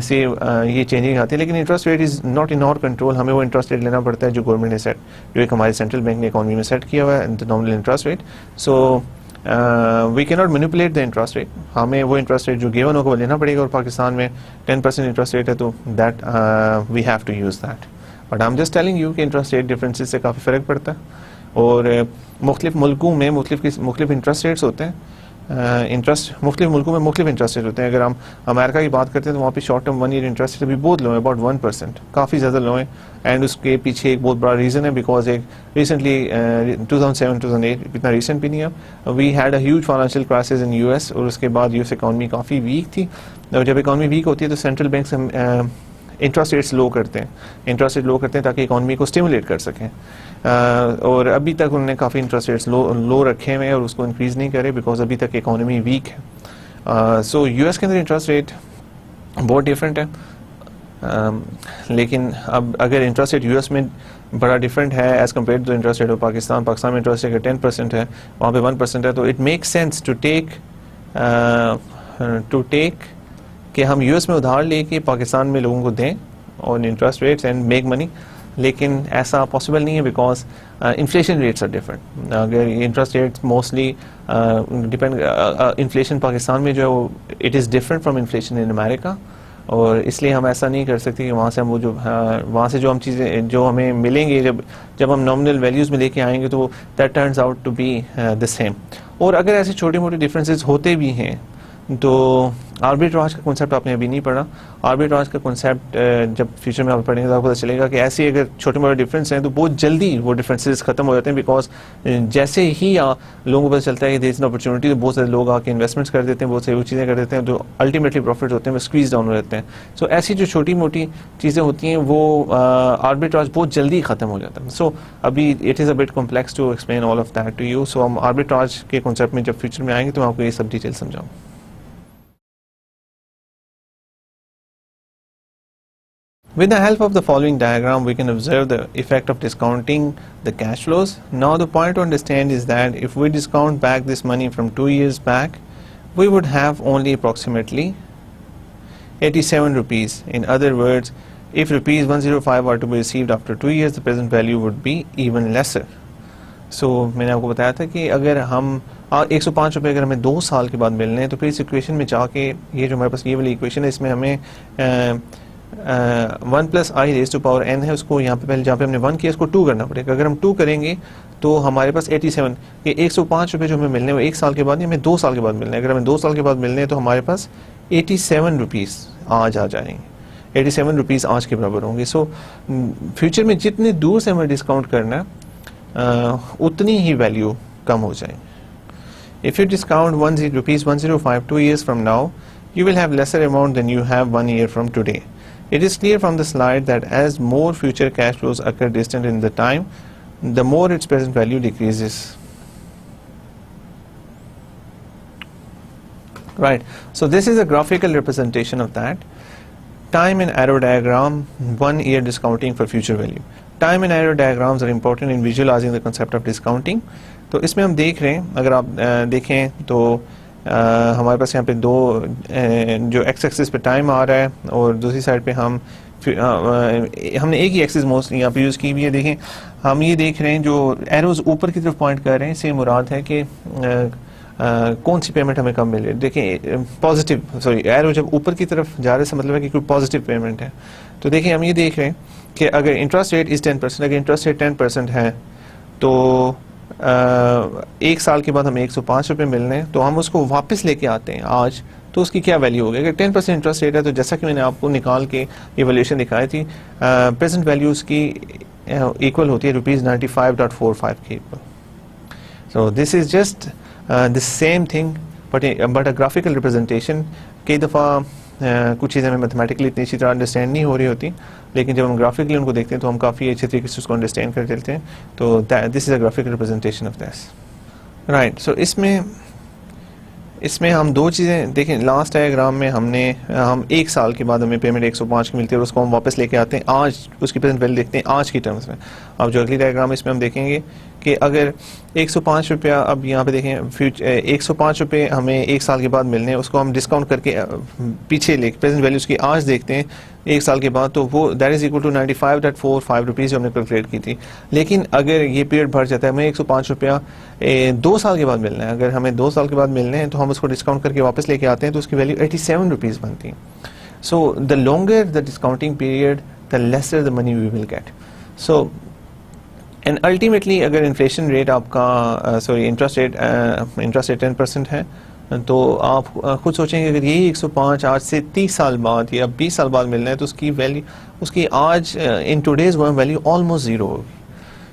से ये चेंजिंग आती है, लेकिन interest rate is not in our control. हमें वो इंटरेस्ट रेट लेना पड़ता है जो गवर्नमेंट ने सेट, जो एक हमारे सेंट्रल बैंक ने इकॉनमी में सेट किया हुआ है, the nominal interest rate. So we cannot manipulate the interest rate. हमें वो इंटरेस्ट रेट जो गिवन होगा वो लेना पड़ेगा, और पाकिस्तान में 10% इंटरेस्ट रेट है, तो that we have to use that. But I am just telling you कि इंटरेस्ट रेट डिफरेंसेस से काफ़ी फ़र्क पड़ता है, और मुख्तलिफ मुल्कों में मुख्तलिफ इंटरेस्ट रेट्स होते हैं. मुख्तलिफ मुल्कों में मुख्तलिफ इंटरेस्ट रेट होते हैं. अगर हम अमेरिका की बात करते हैं तो वहाँ पे short term 1 year interest rate अभी बहुत लो है, अबाउट 1%, काफ़ी ज़्यादा लो है. एंड उसके पीछे एक बहुत बड़ा रीज़न है, बिकॉज एक रिसेंटली 2007-2008, इतना रिसेंट भी नहीं है, we had a huge financial crisis in US, और उसके बाद यूएस इकॉनमी काफ़ी वीक थी. और जब इकॉनमी वीक होती है तो सेंट्रल बैंक इंटरेस्ट रेट्स लो करते हैं ताकि इकॉनमी को स्टिमुलेट कर सकें. और अभी तक उन्होंने काफ़ी इंटरेस्ट रेट्स लो रखे हुए हैं और उसको इंक्रीज़ नहीं करे, बिकॉज अभी तक इकॉनमी वीक है. सो यूएस के अंदर इंटरेस्ट रेट बहुत डिफरेंट है. लेकिन अब अगर इंटरेस्ट रेट यूएस में बड़ा डिफरेंट है as compare to interest rate of Pakistan में इंटरेस्ट रेट 10% है, वहाँ पे 1% है, तो it make sense to take कि हम यूएस में उधार लेके पाकिस्तान में लोगों को दें on interest rates and make money. लेकिन ऐसा पॉसिबल नहीं है, because inflation rates are different. अगर interest rates mostly depend, inflation Pakistan में जो है वो it is different from inflation in America, और इसलिए हम ऐसा नहीं कर सकते कि वहाँ से हम वहाँ से जो हम चीज़ें जो हमें मिलेंगी जब हम नॉमिनल वैल्यूज़ में लेके आएंगे तो that turns out to be the same. और अगर ऐसे छोटे मोटे डिफरेंसेस होते भी हैं तो आर्बिट्राज का कॉन्सेप्ट आपने अभी नहीं पढ़ा. आर्बिट्राज का कॉन्सेप्ट जब फ्यूचर में आप पढ़ेंगे तो आपको पता चलेगा कि ऐसे अगर छोटे मोटे डिफरेंस हैं तो बहुत जल्दी वो डिफरेंसेस खत्म हो जाते हैं, बिकॉज जैसे ही लोगों को पता चलता है कि देयर इज एन अपॉर्चुनिटी, तो बहुत सारे लोग आके इन्वेस्टमेंट्स कर देते हैं, बहुत सारी वो चीज़ें कर देते हैं, जो अल्टीमेटली प्रॉफिट होते हैं वो स्क्वीज डाउन हो जाते हैं. सो ऐसी जो छोटी मोटी चीज़ें होती हैं वो आर्बिट्राज बहुत जल्दी ख़त्म हो जाता है. सो अभी it is a bit complex to explain all of that to you. So हम आर्बिट्राज के कॉन्सेप्ट में जब फ्यूचर में आएंगे तो मैं आपको ये सब डिटेल समझाऊँ. With the help of the following diagram, we can observe the effect of discounting the cash flows. Now the point to understand is that if we discount back this money from 2 years back, we would have only approximately 87 rupees. In other words, if rupees 105 are to be received after 2 years, the present value would be even lesser. So मैंने आपको बताया था कि अगर हम 105 रुपये अगर हमें 2 साल के बाद मिलने हैं, तो फिर इस इक्वेशन में जाके ये जो हमारे पास ये वाली इक्वेशन है, इसमें हमें 1 + i raised to power n है, उसको यहाँ पे पहले जहाँ पे हमने 1 किया इसको 2 करना पड़ेगा. अगर हम 2 करेंगे तो हमारे पास 87, ये 105 रुपये जो हमें मिलने हैं वो 1 साल के बाद नहीं, हमें 2 साल के बाद मिलने हैं. अगर हमें 2 साल के बाद मिलने हैं तो हमारे पास 87 रुपीज़ आज आ जाएंगे, 87 रुपीज़ आज के बराबर होंगे. सो फ्यूचर में जितने दूर से हमें डिस्काउंट करना है उतनी ही वैल्यू कम हो जाएंगे. If you discount rupees 105 2 years from now, you will have lesser amount than you have 1 year from today. It is clear from the slide that as more future cash flows occur distant in the time, the more its present value decreases. Right. So this is a graphical representation of that. Time and arrow diagram, 1 year discounting for future value. Time and arrow diagrams are important in visualizing the concept of discounting. तो इसमें हम देख रहे हैं, अगर आप देखें तो हमारे पास यहाँ पे दो जो एक्स एक्सिस पे टाइम आ रहा है और दूसरी साइड पे हमने एक ही एक्सिस मोस्टली यहाँ पे यूज़ की भी है. देखें हम ये देख रहे हैं जो एरोज ऊपर की तरफ पॉइंट कर रहे हैं, इससे मुराद है कि कौन सी पेमेंट हमें कम मिल रही है. देखें पॉजिटिव एरो जब ऊपर की तरफ जा रहे से मतलब है कि कोई पॉजिटिव पेमेंट है. तो देखिए हम ये देख रहे हैं कि अगर इंटरेस्ट रेट इज़ 10%, अगर इंटरेस्ट रेट 10% है तो 1 साल के बाद हमें 105 रुपये मिलने हैं, तो हम उसको वापस लेके आते हैं आज, तो उसकी क्या वैल्यू होगी. अगर 10% इंटरेस्ट रेट है तो जैसा कि मैंने आपको निकाल के ये वैल्यूएशन दिखाई थी, प्रेजेंट वैल्यूज़ की इक्वल होती है ₹95.45 के equal. So this is just the same thing but a graphical representation. कई दफ़ा कुछ चीज़ें हमें मैथमेटिकली इतनी अच्छी तरह अंडरस्टैंड नहीं हो रही होती, लेकिन जब हम ग्राफिकली उनको देखते हैं तो हम काफ़ी अच्छे तरीके से उसको अंडरस्टैंड कर चलते हैं. तो this is a graphical representation of this. Right. So इसमें हम दो चीज़ें देखें, लास्ट डायग्राम में हम 1 साल के बाद हमें पेमेंट 105 की मिलती है और उसको हम वापस लेके आते हैं आज, उसकी प्रेजेंट वैल्यू देखते हैं आज की टर्म्स में। अब जो अगली डायग्राम है इसमें हम देखेंगे कि अगर 105 रुपया, अब यहाँ पे देखें फ्यूचर 105 रुपये हमें 1 साल के बाद मिलने हैं, उसको हम डिस्काउंट करके पीछे ले प्रेजेंट वैल्यू उसकी आज देखते हैं 1 साल के बाद, तो वो that is equal to 95.45 rupees जो हमने कैलकुलेट की थी। लेकिन अगर ये पीरियड बढ़ जाता है, हमें 105 रुपया 2 साल के बाद मिलना है, अगर हमें 2 साल के बाद मिलने हैं तो हम उसको डिस्काउंट करके वापस लेके आते हैं तो उसकी वैल्यू 87 रुपीज़ बनती है। So the longer the discounting period the lesser the money we will get. So and ultimately अगर इन्फ्लेशन रेट आपका इंटरेस्ट रेट 10% है तो आप खुद सोचेंगे अगर यही 105 आज से 30 साल बाद या 20 साल बाद मिलना है तो उसकी वैल्यू, उसकी आज in today's value almost zero होगी।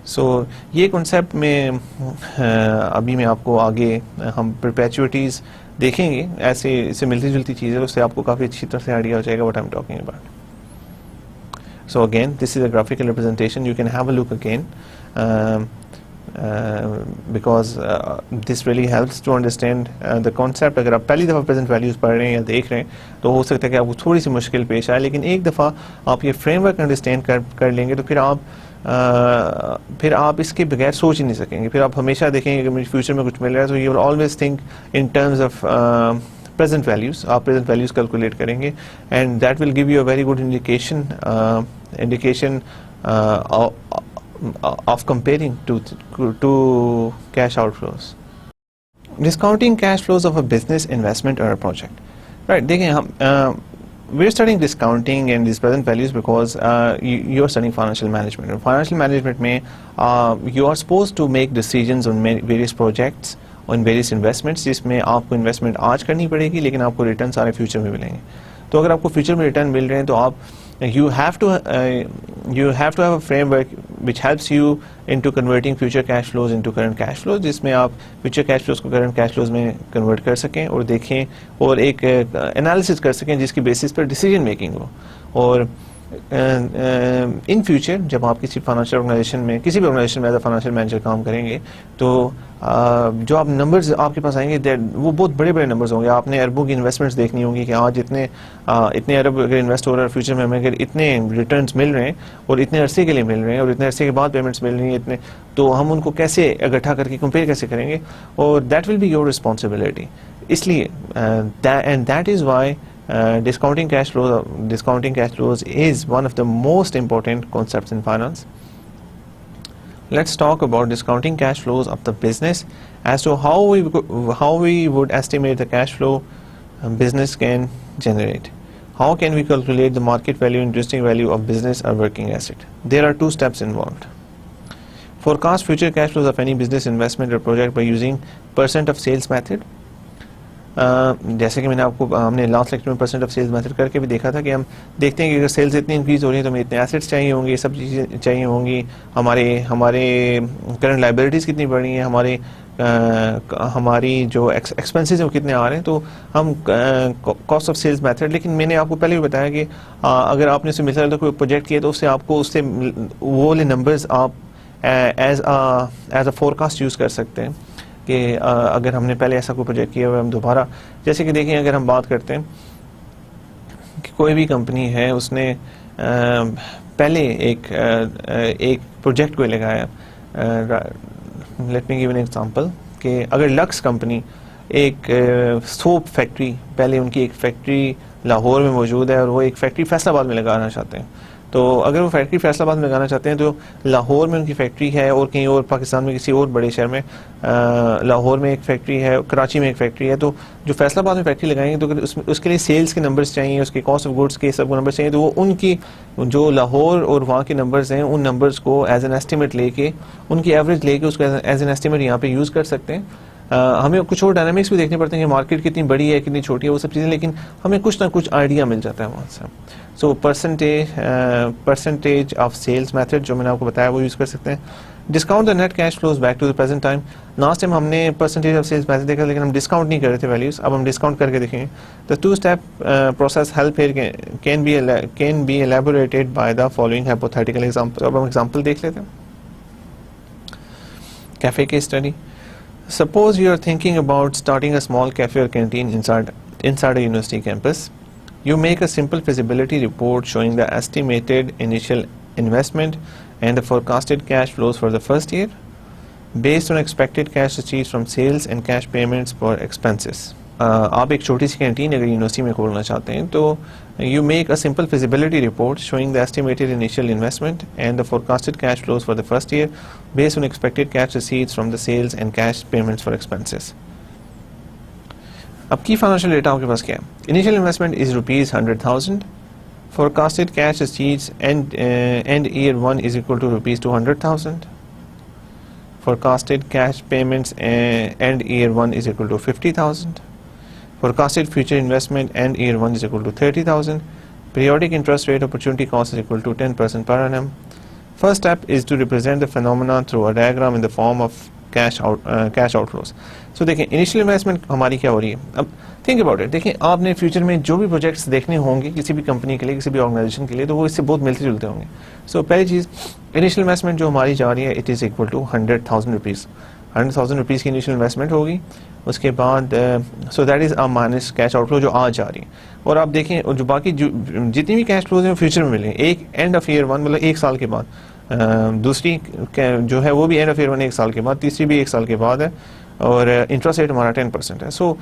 सो ये कॉन्सेप्ट में अभी मैं आपको आगे हम परपेचुइटीज़ देखेंगे, ऐसे इससे मिलती जुलती चीज़ें, उससे आपको काफ़ी अच्छी तरह से आइडिया हो जाएगा what I am talking about. So again, this is a graphical representation. You can have a look again because this really helps to understand the concept. अगर आप पहली दफ़ा प्रेजेंट वैल्यूज़ पढ़ रहे हैं या देख रहे हैं तो हो सकता है कि आपको थोड़ी सी मुश्किल पेश आए, लेकिन एक दफ़ा आप ये फ्रेमवर्क अंडरस्टैंड कर लेंगे तो फिर आप इसके बगैर सोच ही नहीं सकेंगे। फिर आप हमेशा देखेंगे कि मुझे फ्यूचर में कुछ मिल रहा है तो you will always think in terms of present values, आप present values calculate करेंगे and that will give you a very good indication of comparing to cash outflows. Discounting cash flows of a business, investment or a project. Right, देखें हम we're studying discounting and these present values because you are studying financial management. And financial management में you are supposed to make decisions on various projects, on various investments, जिसमें आपको investment आज करनी पड़ेगी लेकिन आपको रिटर्न सारे फ्यूचर में मिलेंगे। तो अगर आपको फ्यूचर में रिटर्न मिल रहे हैं तो आप you have to have a framework which helps you into converting future cash flows into current cash flows, जिसमें आप फ्यूचर कैश फ्लोज को करंट कैश फ्लोज में कन्वर्ट कर सकें और देखें और एक एनालिसिस कर सकें जिसकी बेसिस पर डिसीजन मेकिंग हो। और इन फ्यूचर जब आप किसी फाइनेंशियल ऑर्गेनाइजेशन में, किसी भी ऑर्गेनाइजेशन में एज अ फाइनेंशियल मैनेजर काम करेंगे तो जो आप नंबर्स आपके पास आएंगे वो बहुत बड़े बड़े नंबर्स होंगे। आपने अरबों की इन्वेस्टमेंट्स देखनी होंगी कि आज इतने अरब अगर इन्वेस्ट हो रहा है, फ्यूचर में हमें अगर इतने रिटर्न्स मिल रहे हैं और इतने अरसे के लिए मिल रहे हैं और इतने अरसे के बाद पेमेंट्स मिल रही हैं इतने, तो हम उनको कैसे इकट्ठा करके कंपेयर कैसे करेंगे, और that will be your responsibility. इसलिए and that is why discounting cash flows is one of the most important concepts in finance. Let's talk about discounting cash flows of the business as to how we would estimate the cash flow business can generate. How can we calculate the market value, interesting value of business or working asset? There are 2 steps involved. Forecast future cash flows of any business, investment or project by using percent of sales method. जैसे कि हमने last lecture में percent of sales method करके भी देखा था कि हम देखते हैं कि अगर सेल्स इतनी इंक्रीज हो रही है तो हमें इतने एसेट्स चाहिए होंगे, ये सब चीज़ें चाहिए होंगी, हमारे करंट लाइबिलिटीज़ कितनी बढ़ रही हैं, हमारी जो एक्सपेंसेस हैं वो कितने आ रहे हैं, तो हम कॉस्ट ऑफ सेल्स मेथड। लेकिन मैंने आपको पहले भी बताया कि अगर आपने उससे मिसाल कोई प्रोजेक्ट किया तो उससे आपको उससे वो वाले नंबर्स आप एज अ फोरकास्ट यूज़ कर सकते हैं कि अगर हमने पहले ऐसा कोई प्रोजेक्ट किया हुआ हम दोबारा, जैसे कि देखिए अगर हम बात करते हैं कि कोई भी कंपनी है उसने पहले एक प्रोजेक्ट को लगाया, let me give an example कि अगर लक्स कंपनी एक सोप फैक्ट्री, पहले उनकी एक फैक्ट्री लाहौर में मौजूद है और वो एक फैक्ट्री फैसलाबाद में लगाना चाहते हैं, तो अगर वो फैक्ट्री फैसलाबाद में लगाना चाहते हैं तो लाहौर में उनकी फैक्ट्री है और कहीं और पाकिस्तान में किसी और बड़े शहर में, लाहौर में एक फैक्ट्री है, कराची में एक फैक्ट्री है, तो जो फैसलाबाद में फैक्ट्री लगाएंगे तो उसके लिए सेल्स के नंबर्स चाहिए, उसके कॉस्ट ऑफ गुड्स के सब नंबर्स चाहिए, तो वो उनकी जो लाहौर और वहाँ के नंबर्स हैं उन नंबर्स को एज एन एस्टिमेट लेके, उनकी एवरेज लेके उसको एज एन एस्टिमेट यहाँ पे यूज़ कर सकते हैं। हमें कुछ और डायनामिक्स भी देखने पड़ते हैं कि मार्केट कितनी बड़ी है कितनी छोटी है वो सब चीज़ें, लेकिन हमें कुछ ना कुछ आइडिया मिल जाता है वहाँ से। So percentage of sales method जो मैंने आपको बताया वो यूज़ कर सकते हैं। Discount the net cash flows back to the present time. Last time हमने परसेंटेज ऑफ सेल्स मेथड देखा लेकिन हम डिस्काउंट नहीं कर रहे थे वैल्यूज़, अब हम डिस्काउंट करके देखेंगे। The 2 step process help here can be elaborated by the following hypothetical example. अब हम एग्जांपल देख लेते हैं, cafe case study. Suppose you are thinking about starting a small cafe or canteen inside a university campus. You make a simple feasibility report showing the estimated initial investment and the forecasted cash flows for the first year based on expected cash receipts from sales and cash payments for expenses. आप एक छोटी सी canteen अगर university में खोलना चाहते हैं तो you make a simple feasibility report showing the estimated initial investment and the forecasted cash flows for the first year based on expected cash receipts from the sales and cash payments for expenses. अब की financial data आपके पास क्या है? Initial investment is ₹100,000. Forecasted cash receipts end year 1 is equal to ₹200,000. Forecasted cash payments end year 1 is equal to 50,000. Forecasted future investment end year 1 is equal to 30,000. Periodic interest rate opportunity cost is equal to 10% per annum. First step is to represent the phenomenon through a diagram in the form of cash outflows. So देखें initial investment हमारी क्या हो रही है. अब think about it. देखें आपने future में जो भी प्रोजेक्ट्स देखने होंगे किसी भी कंपनी के लिए, किसी भी ऑर्गेनाइजेशन के लिए, तो वो इससे बहुत मिलते जुलते होंगे. सो पहली चीज़, इनिशियल इन्वेस्टमेंट जो हमारी जा रही है इट इज़ इक्वल टू ₹100,000. ₹100,000 की इनिशियल इन्वेस्टमेंट होगी. उसके बाद so that is a minus cash outflow जो आज जा रही है. और आप देखें और जो बाकी जितनी भी कैश फ्लोज हैं फ्यूचर में मिलेंगे. एक एंड ऑफ ईयर 1 मतलब 1 साल के बाद, दूसरी जो है वो भी एंड ऑफ ईयर 1 1 साल के बाद, तीसरी भी 1 साल के बाद है, और इंटरेस्ट रेट हमारा 10% है. सो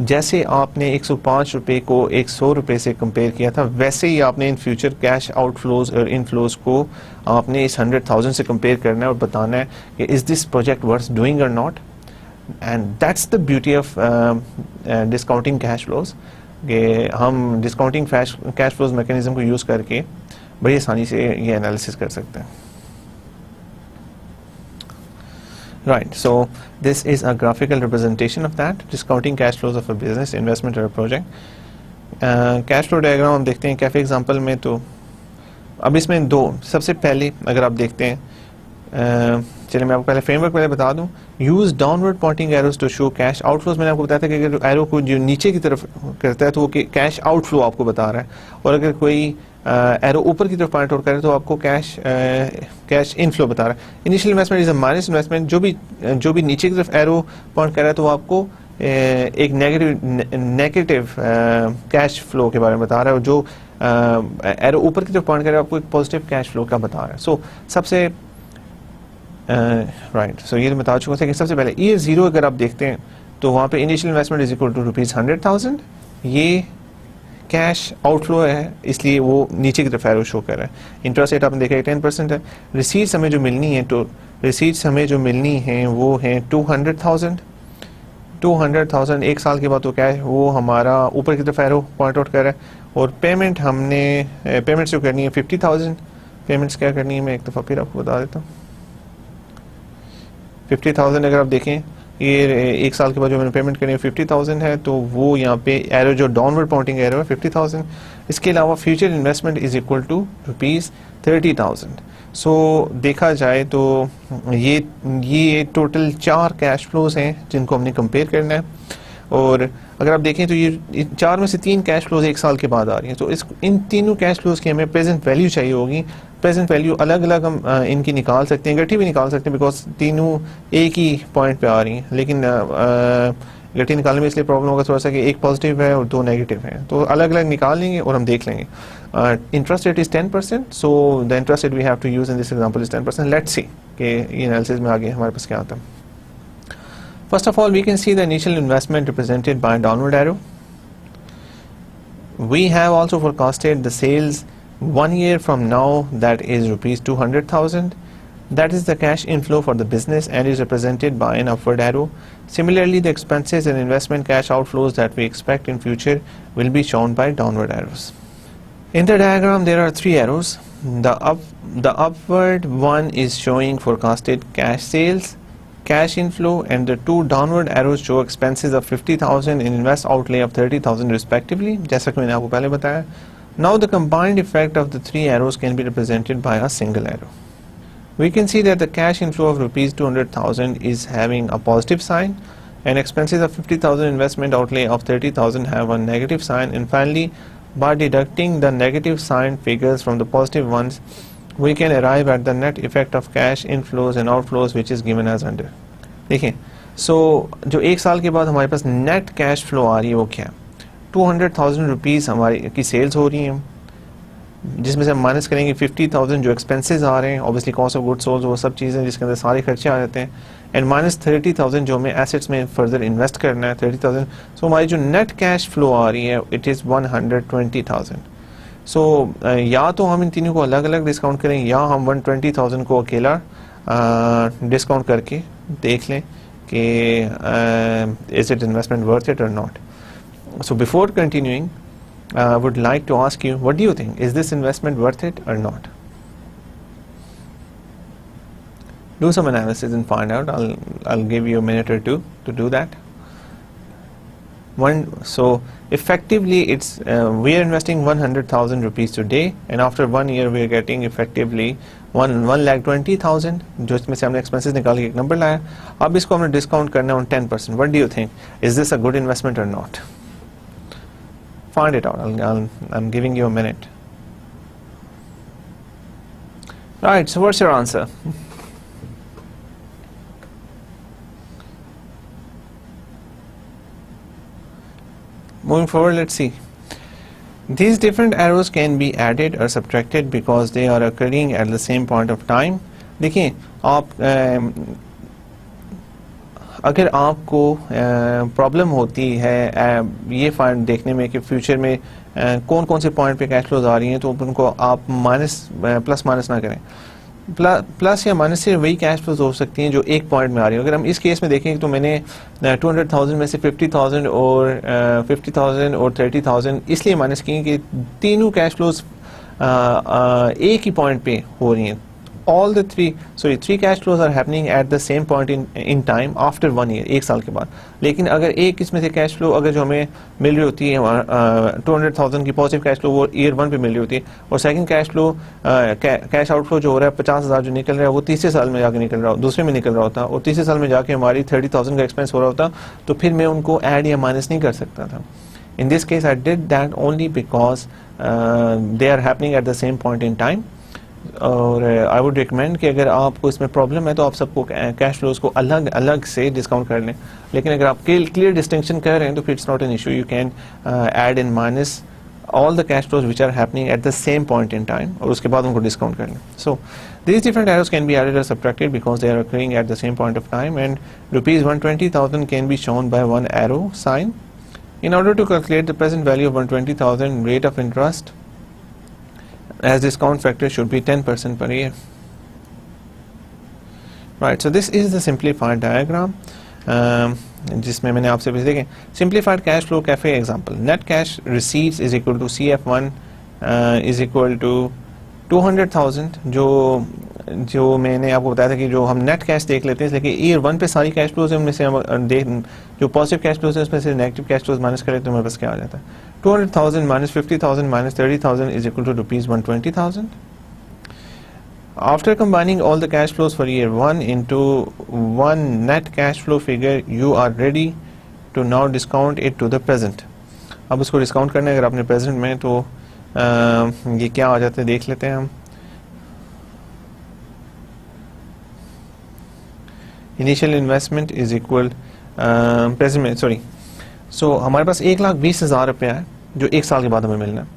जैसे आपने ₹105 को ₹100 से कंपेयर किया था, वैसे ही आपने इन फ्यूचर कैश आउटफ्लोज और इनफ्लोज को आपने इस 100,000 से कंपेयर करना है और बताना है कि is this project worth doing और नॉट. And that's the beauty of discounting cash flows कि हम डिस्काउंटिंग कैश फ्लोज मैकेनिज्म को यूज़ करके बड़ी आसानी से ये एनालिसिस कर सकते हैं. Right, so this is a graphical representation of that, discounting cash flows of a business, investment or a project. Cash flow diagram हम देखते हैं कैफे एग्जांपल में. तो अब इसमें दो, सबसे पहले अगर आप देखते हैं, चलिए मैं आपको पहले फ्रेमवर्क पहले बता दूं. Use downward pointing arrows to show cash outflows. मैंने आपको बताया था कि अगर एरो को जो नीचे की तरफ करता है तो वो कैश आउटफ्लो आपको बता रहा है, और अगर कोई एरो ऊपर की तरफ पॉइंट आउट करे तो आपको कैश इनफ्लो बता रहा है. Initial investment is a minus investment. जो भी नीचे की तरफ एरो पॉइंट कर रहा है तो वो आपको एक नेगेटिव कैश फ्लो के बारे में बता रहा है, और जो एरो ऊपर की तरफ पॉइंट कर रहा है आपको एक पॉजिटिव कैश फ्लो का बता रहा है. सो सबसे राइट, सो ये तो बता चुका था कि सबसे पहले ईयर 0 अगर आप देखते हैं तो वहाँ पे initial investment is equal to ₹100,000. ये कैश आउटफ्लो है इसलिए वो नीचे की तरफ एरो शो कर रहा है. इंटरेस्ट रेट आपने देखा है 10% है. रिसीट्स हमें जो मिलनी है, तो रिसीट्स हमें जो मिलनी है वो है 200,000. 1 साल के बाद तो क्या है वो हमारा ऊपर की तरफ एरो पॉइंट आउट कर रहा है. और पेमेंट हमने पेमेंट्स जो करनी है 50,000. पेमेंट्स क्या करनी है मैं एक दफ़ा फिर आपको बता देता हूँ. 50,000 अगर आप देखें ये 1 साल के बाद जो मैंने पेमेंट करनी है 50,000 है, तो वो यहाँ पे एरो जो डाउनवर्ड पॉइंटिंग एरो है 50,000. इसके अलावा future investment is equal to ₹30,000. So देखा जाए तो ये टोटल 4 कैश फ्लोज हैं जिनको हमने कंपेयर करना है. और अगर आप देखें तो ये 4 में से 3 कैश फ्लोज 1 साल के बाद आ रही हैं. तो इन तीनों कैश फ्लोज की हमें प्रेजेंट वैल्यू चाहिए होगी. प्रेजेंट वैल्यू अलग अलग हम इनकी निकाल सकते हैं, गठी भी निकाल सकते हैं, बिकॉज तीनों एक ही पॉइंट पे आ रही हैं. लेकिन गठी निकालने में इसलिए प्रॉब्लम होगा थोड़ा सा कि एक पॉजिटिव है और 2 नेगेटिव हैं, तो अलग अलग निकाल लेंगे और हम देख लेंगे. Interest rate is 10%. So the interest rate we have to use in this example is 10%. Let's see कि ये एनालिसिस में आगे हमारे पास क्या आता है. First of all, we can see the initial investment represented by a downward arrow. We have also forecasted the sales 1 year from now, that is ₹200,000. That is the cash inflow for the business and is represented by an upward arrow. Similarly, the expenses and investment cash outflows that we expect in future will be shown by downward arrows. In the diagram, there are 3 arrows. The upward one is showing forecasted cash sales, cash inflow, and the 2 downward arrows show expenses of 50,000 and invest outlay of 30,000 respectively, जैसा कि मैंने आपको पहले बताया. Now the combined effect of the 3 arrows can be represented by a single arrow. We can see that the cash inflow of ₹200,000 is having a positive sign, and expenses of 50,000 investment outlay of 30,000 have a negative sign. And finally, by deducting the negative sign figures from the positive ones, we can arrive at the net effect of cash inflows and outflows, which is given as under. देखिए, सो जो एक साल के बाद हमारे पास net cash flow आ रही है वो क्या है? 200,000 रुपीज़ हमारी की सेल्स हो रही हैं, जिसमें से हम माइनस करेंगे 50,000 जो एक्सपेंसेस आ रहे हैं, obviously cost of goods sold वो सब चीज़ें जिसके अंदर सारे खर्चे आ जाते हैं, एंड माइनस 30,000 जो हमें एसेट्स में फर्दर इन्वेस्ट करना है 30,000. सो हमारी जो नेट कैश फ्लो आ रही है इट इज़ 120,000. सो या तो हम इन तीनों को अलग अलग डिस्काउंट करें या हम 120,000 को अकेला डिस्काउंट करके देख लें कि is it investment worth it और नॉट. So before continuing I would like to ask you, what do you think? Is this investment worth it or not? Do some analysis and find out. I'll give you a minute or two to do that. So effectively, it's we are investing 100,000 rupees today, and after 1 year, we are getting effectively 1,20,000. जो इसमें से हमने expenses निकाल के एक number लाया. अब इसको हमने discount करना है on 10%. What do you think? Is this a good investment or not? Find it out. I'm giving you a minute. Right, so what's your answer? Moving forward, let's see. These different arrows can be added or subtracted because they are occurring at the same point of time. देखिए आप अगर आपको problem होती है ये find देखने में कि फ्यूचर में कौन कौन से पॉइंट पे कैश फ्लोज आ रही हैं, तो उनको आप प्लस माइनस ना करें. प्लस या माइनस से वही कैश फ्लोज हो सकती हैं जो एक पॉइंट में आ रही हैं. अगर हम इस केस में देखें तो मैंने 200,000 में से 50,000 और 50,000 और 30,000 इसलिए माइनस किए कि तीनों कैश फ्लोज एक ही पॉइंट पे हो रही हैं. All the three cash flows are happening at the same point in time after 1 year, एक साल के बाद. लेकिन अगर एक इसमें से कैश फ्लो अगर जो हमें मिल रही होती है 200,000 की पॉजिटिव कैश फ्लो वो ईयर 1 पे मिल रही होती है, और second cash flow cash outflow जो हो रहा है 50,000 जो निकल रहा है वो तीसरे साल में जाके निकल रहा हो, दूसरे में निकल रहा होता, और तीसरे साल में जाके हमारी 30,000 का एक्सपेंस हो रहा होता, तो फिर मैं उनको ऐड या माइनस नहीं कर सकता था. In this case I did that only because they are happening at the same point in time. और आई वुड रिकमेंड कि अगर आपको इसमें प्रॉब्लम है तो आप सबको कैश फ्लोज को अलग अलग से डिस्काउंट कर लें. लेकिन अगर आप क्लियर डिस्टिंक्शन कर रहे हैं तो फिर it's not an issue. You can add in minus all the cash flows which are happening at the same point in time, और उसके बाद उनको डिस्काउंट कर लें. So these different arrows can be added or subtracted because they are occurring at the same point of time, and rupees 120,000 can be shown by one arrow sign. In order to calculate the present value of 120,000, rate of interest as discount factor should be 10% per year. Right, so this is the simplified diagram जिसमें मैंने आपसे भी देखें simplified cash flow cafe example. Net cash receipts is equal to CF1 is equal to 200,000. जो मैंने आपको बताया था कि जो हम नेट कैश देख लेते हैं, लेकिन ईयर 1 पे सारी कैश फ्लोज हैं, उनमें से हम जो पॉजिटिव कैश फ्लोज है उसमें से नेगेटिव कैश फ्लोज माइनस करें तो हमारे पास क्या आ जाता है? 200,000 minus 50,000 minus 30,000 is equal to rupees 120,000. After combining all the cash flows for year 1 into one net cash flow figure, you are ready to now discount it to the present. अब उसको discount करना है अगर आपने present में, तो ये क्या आ जाता है देख लेते हैं हम. Initial investment is equal present में, सॉरी, सो हमारे पास 1,20,000 रुपया है जो एक साल के बाद हमें मिलना है.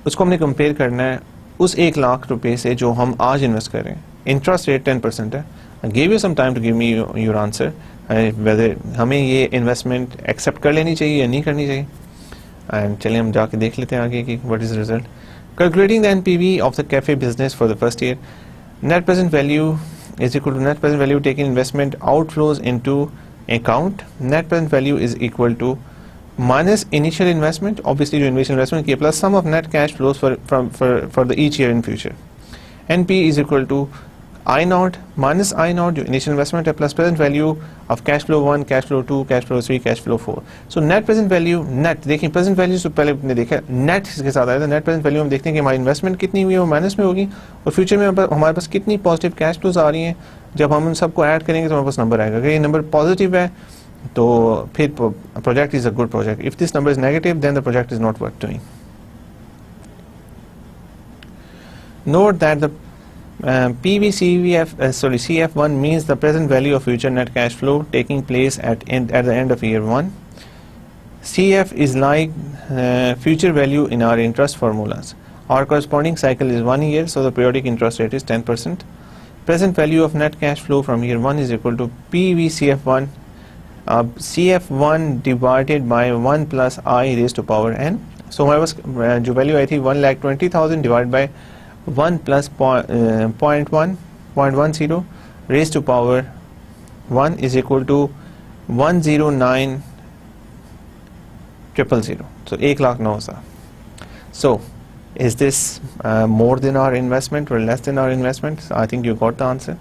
उसको हमने कंपेयर करना है उस 1,00,000 रुपये से जो हम आज इन्वेस्ट कर रहे हैं. इंटरेस्ट रेट 10% है. I give you some time to give me your answer whether हमें ये इन्वेस्टमेंट एक्सेप्ट कर लेनी चाहिए या नहीं करनी चाहिए. एंड चलिए हम जाके देख लेते हैं आगे कि what is the result. Calculating the NPV of the cafe business for the first year. Net present value is equal to net present value taking investment outflows into account. Net present value is equal to minus initial investment, obviously जो initial investment किया, plus sum of net cash flows for the each year in future. NP is equal to I naught minus I naught जो initial investment है plus present value of cash flow 1, cash flow 2, cash flow 3, cash flow 4. So net present value, net देखिए present value से पहले हमने देखा net के साथ आया था. net present value हम देखते हैं कि हमारी इन्वेस्टमेंट कितनी हुई है वो माइनस में होगी, और फ्यूचर में हमारे पास कितनी पॉजिटिव कैश फ्लोज आ रही हैं. जब हम उन सबको ऐड करेंगे तो हमारे पास नंबर आएगा. अगर ये नंबर पॉजिटिव है तो फिर project is a good project. If this number is negative then the project is not worth doing. Note that the CF1 means the present value of future net cash flow taking place at the end of year 1. CF is like future value in our interest formulas. Our corresponding cycle is 1 year, so the periodic interest rate is 10%. Present value of net cash flow from year 1 is equal to PVCF1, CF1 divided by 1 plus I raised to power n. So हमारे पास जो value आई थी 1,20,000 divide by 1 plus 0.10 raised to power 1 is equal to 109,000. So 1,09,000. So is this more than our investment or less than our investment? So I think you got the answer.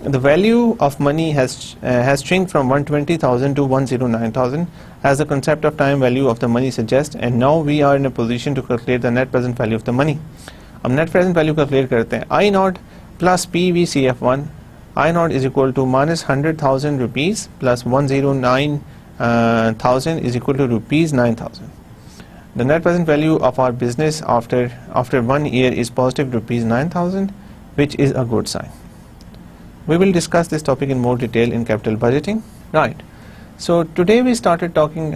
The value of money has shrunk from 120,000 to 109,000 as the concept of time value of the money suggests, and now we are in a position to calculate the net present value of the money. अब net present value calculate करते हैं. I naught plus PVCF1, I naught is equal to minus 100,000 rupees plus 109,000 is equal to rupees 9,000. The net present value of our business after 1 year is positive rupees 9,000, which is a good sign. We will discuss this topic in more detail in capital budgeting. Right. So today we started talking,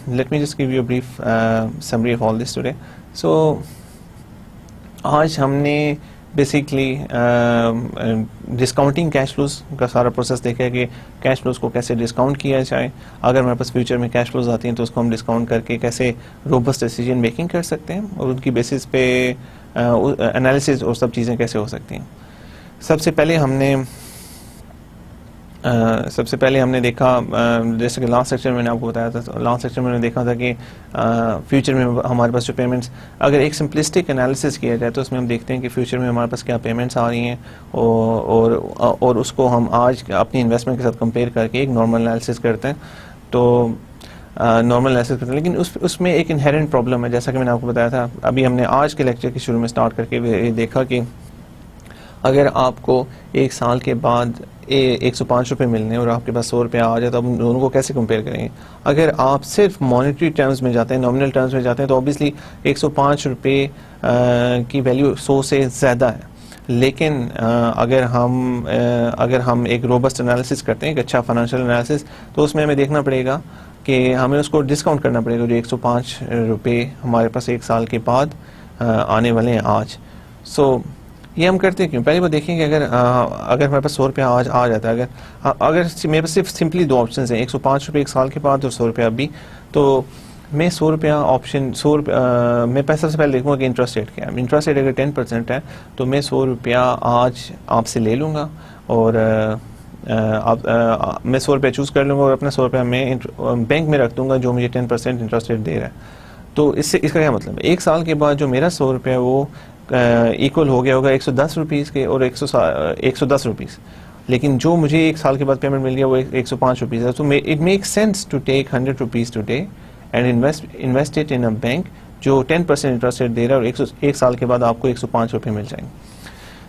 let me just give you a brief summary of all this today. So आज हमने basically discounting cash flows का सारा process देखा है कि cash flows को कैसे discount किया जाए. अगर हमारे पास फ्यूचर में कैश फ्लोज आती हैं तो उसको हम डिस्काउंट करके कैसे रोबस्ट डिसीजन मेकिंग कर सकते हैं और उनकी बेसिस पे एनालिसिस और सब चीज़ें कैसे हो सकती हैं. सबसे पहले हमने देखा, जैसे कि लास्ट सेक्शन में मैंने आपको बताया था, लास्ट सेक्शन में मैंने देखा था कि फ्यूचर में हमारे पास जो पेमेंट्स, अगर एक सिंपलिस्टिक एनालिसिस किया जाए तो उसमें हम देखते हैं कि फ्यूचर में हमारे पास क्या पेमेंट्स आ रही हैं और उसको हम आज अपनी इन्वेस्टमेंट के साथ कंपेयर करके एक नॉर्मल एनालिसिस करते हैं. तो नॉर्मल एनालिसिस करते हैं, लेकिन उसमें एक इनहेरेंट प्रॉब्लम है. जैसा कि मैंने आपको बताया था, अभी हमने आज के लेक्चर के शुरू में स्टार्ट करके देखा कि अगर आपको एक साल के बाद 105 रुपये मिलने और आपके पास 100 रुपये आ जाए तो आप दोनों को कैसे कंपेयर करेंगे. अगर आप सिर्फ मॉनेटरी टर्म्स में जाते हैं, नॉमिनल टर्म्स में जाते हैं, तो ऑब्वियसली 105 रुपये की वैल्यू 100 से ज़्यादा है. लेकिन अगर हम एक रोबस्ट एनालिसिस करते हैं, एक अच्छा फाइनेंशियल एनालिसिस, तो उसमें हमें देखना पड़ेगा कि हमें उसको डिस्काउंट करना पड़ेगा जो 105 रुपये हमारे पास एक साल के बाद आने वाले हैं आज. सो ये हम करते हैं क्यों? पहले वो देखें कि अगर हमारे पास 100 रुपया आज आ जाता है, अगर मेरे पास सिर्फ सिंपली दो ऑप्शन हैं, 105 रुपये एक साल के बाद और 100 रुपया अभी, तो मैं 100 रुपया ऑप्शन मैं पैसा सबसे पहले देखूँगा कि इंटरेस्ट रेट क्या है. इंटरेस्ट रेट अगर 10% है तो मैं 100 रुपया आज आपसे ले लूँगा और मैं 100 रुपया चूज़ कर लूँगा और अपना 100 रुपया मैं बैंक में रख दूँगा जो मुझे 10% इंटरेस्ट रेट दे रहा है. तो इसका क्या मतलब है? एक साल के बाद जो मेरा 100 रुपया वो इक्वल हो गया होगा 110 रुपीज़ के और 110 रुपीज़, लेकिन जो मुझे एक साल के बाद पेमेंट मिल गया वो 105 रुपीज़ है. तो it makes sense to take 100 rupees today and invest it in a bank जो 10% इंटरेस्ट रेट दे रहा है और एक साल के बाद आपको 105 रुपये मिल जाएंगे.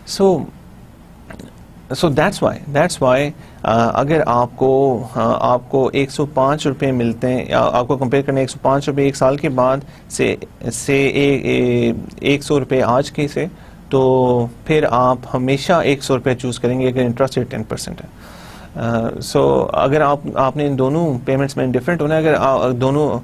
सो दैट्स वाई अगर आपको 105 रुपये मिलते हैं, आपको कंपेयर करने 105 रुपये एक साल के बाद से 100 रुपये आज के से, तो फिर आप हमेशा 100 रुपये चूज़ करेंगे अगर इंटरेस्ट रेट 10% है. सो अगर आपने इन दोनों पेमेंट्स में डिफरेंट होना है, अगर दोनों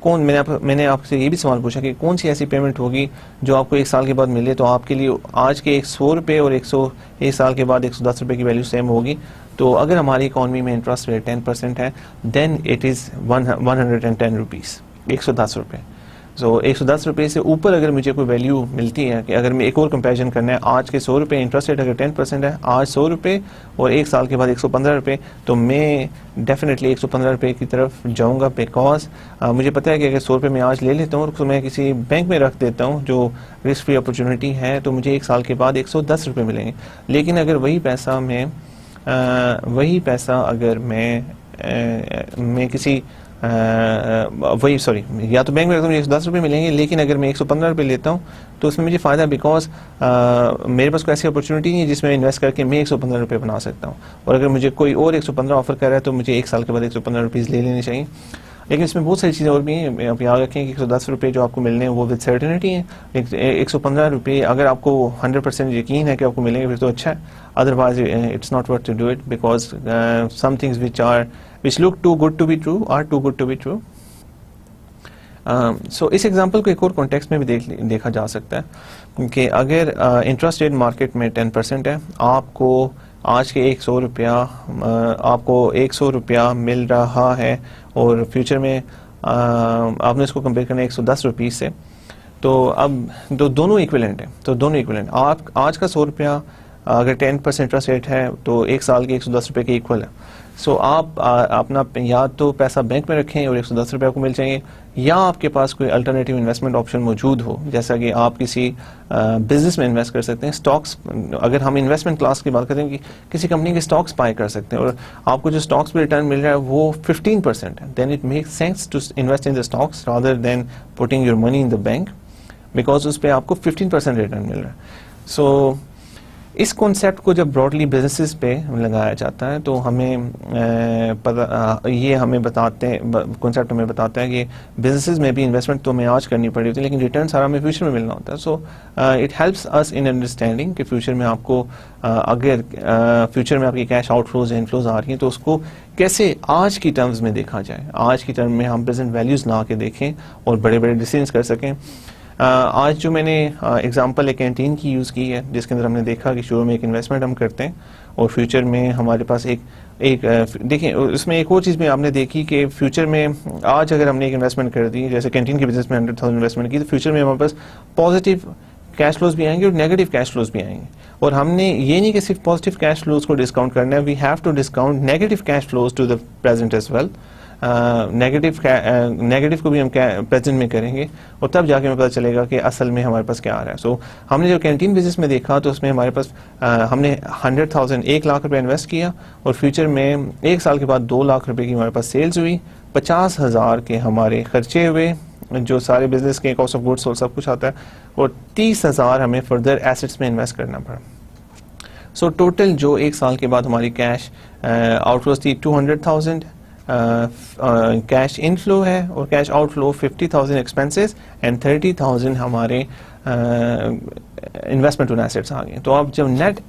मैंने आपसे ये भी सवाल पूछा कि कौन सी ऐसी पेमेंट होगी जो आपको एक साल के बाद मिले तो आपके लिए आज के 100 रुपये और एक साल के बाद 110 रुपये की वैल्यू सेम होगी. तो अगर हमारी इकॉनमी में इंटरेस्ट रेट 10% है, देन इट इज़ 110 रुपीज़, 110 रुपये. सो 110 रुपये से ऊपर अगर मुझे कोई वैल्यू मिलती है, कि अगर मैं एक और कंपैरिजन करना है, आज के 100 रुपये इंटरेस्ट रेट अगर 10% है, आज 100 रुपये और एक साल के बाद 115 रुपये, तो मैं डेफिनेटली 115 रुपये की तरफ जाऊंगा. बिकॉज मुझे पता है कि अगर 100 रुपये मैं आज ले लेता हूँ तो मैं किसी बैंक में रख देता हूँ जो रिस्क फ्री अपॉर्चुनिटी है, तो मुझे एक साल के बाद 110 रुपये मिलेंगे. लेकिन अगर वही पैसा अगर मैं किसी या तो बैंक में रखता हूँ, मुझे 110 रुपये मिलेंगे, लेकिन अगर मैं 115 रुपये लेता हूँ तो उसमें मुझे फ़ायदा, बिकॉज मेरे पास कोई ऐसी अपॉर्चुनिटी नहीं है जिसमें इन्वेस्ट करके मैं 115 रुपये बना सकता हूँ. और अगर मुझे कोई और 115 ऑफर कर रहा है तो मुझे एक साल के बाद 115 रुपीज़ ले लेने चाहिए. लेकिन इसमें बहुत सारी चीज़ें और भी हैं। आप याद रखें कि 110 रुपये जो आपको मिलने हैं वो विद सर्टेनिटी है। 115 रुपये अगर आपको 100% यकीन है कि आपको मिलेंगे फिर तो अच्छा है, otherwise it's not worth to do it, because some things which look too good to be true are too good to be true. So इस एग्जांपल को एक और कॉन्टेक्स्ट में भी देखा जा सकता है कि अगर इंटरेस्ट रेट मार्केट में 10% है, आपको आज के 100 रुपया आपको 100 रुपया मिल रहा है और फ्यूचर में आपने इसको कंपेयर करना है 110 रुपये से, तो अब दोनों इक्विवेलेंट है। तो दोनों इक्विवेलेंट, आप आज का 100 रुपया अगर 10% इंटरेस्ट रेट है तो एक साल के 110 रुपये के इक्वल है। सो आप अपना या तो पैसा बैंक में रखें और 110 रुपये आपको मिल जाएंगे, या आपके पास कोई अल्टरनेटिव इन्वेस्टमेंट ऑप्शन मौजूद हो, जैसा कि आप किसी बिजनेस में इन्वेस्ट कर सकते हैं। स्टॉक्स, अगर हम इन्वेस्टमेंट क्लास की बात करें कि किसी कंपनी के स्टॉक्स बाय कर सकते हैं और आपको जो स्टॉक्स पे रिटर्न मिल रहा है वो 15% है, then it makes sense to invest in the stocks rather than putting your money in the bank, because उस पर आपको 15% रिटर्न मिल रहा है। सो इस कॉन्सेप्ट को जब ब्रॉडली बिजनेसेस पे लगाया जाता है तो हमें ये हमें बताते हैं, कॉन्सेप्ट हमें बताता है कि बिजनेसेस में भी इन्वेस्टमेंट तो हमें आज करनी पड़ी होती है लेकिन रिटर्न सारा हमें फ्यूचर में मिलना होता है। So it helps us in understanding कि फ्यूचर में आपको अगर फ्यूचर में आपकी कैश आउटफ्लोज इनफ्लोज आ रही हैं तो उसको कैसे आज की टर्म्स में देखा जाए, आज की टर्म में हम प्रेजेंट वैल्यूज़ ला के देखें और बड़े बड़े डिसीजंस कर सकें। आज जो मैंने एग्जांपल एक कैंटीन की यूज़ की है जिसके अंदर हमने देखा कि शुरू में एक इन्वेस्टमेंट हम करते हैं और फ्यूचर में हमारे पास एक देखिए उसमें एक और चीज़ भी आपने देखी कि फ्यूचर में आज अगर हमने एक इन्वेस्टमेंट कर दी, जैसे कैंटीन के बिजनेस में 100,000 इन्वेस्टमेंट की, तो फ्यूचर में हमारे पास पॉजिटिव कैश फ्लोज भी आएंगे और नेगेटिव कैश फ्लोज भी आएंगे। और हमने ये नहीं कि सिर्फ पॉजिटिव कैश फ्लोज को डिस्काउंट करना है, we have to discount negative cash flows to the present as well. Negative को भी हम प्रेजेंट में करेंगे और तब जाके हमें पता चलेगा कि असल में हमारे पास क्या आ रहा है। सो हमने जो कैंटीन बिजनेस में देखा तो उसमें हमारे पास हमने 100,000 1 लाख रुपए इन्वेस्ट किया और फ्यूचर में 1 साल के बाद 2 लाख रुपए की हमारे पास सेल्स हुई, 50,000 के हमारे खर्चे हुए जो सारे बिजनेस के कॉस्ट ऑफ गुड्स और सब कुछ आता है, और 30,000 हमें फर्दर एसेट्स में इन्वेस्ट करना पड़ा। सो टोटल जो 1 साल के बाद हमारी कैश आउटफ्लोज थी 200,000, कैश इनफ्लो है और कैश आउटफ्लो 50,000 एक्सपेंसेस एंड 30,000 हमारे इन्वेस्टमेंट ऑन एसेट्स आ गए। तो अब जब net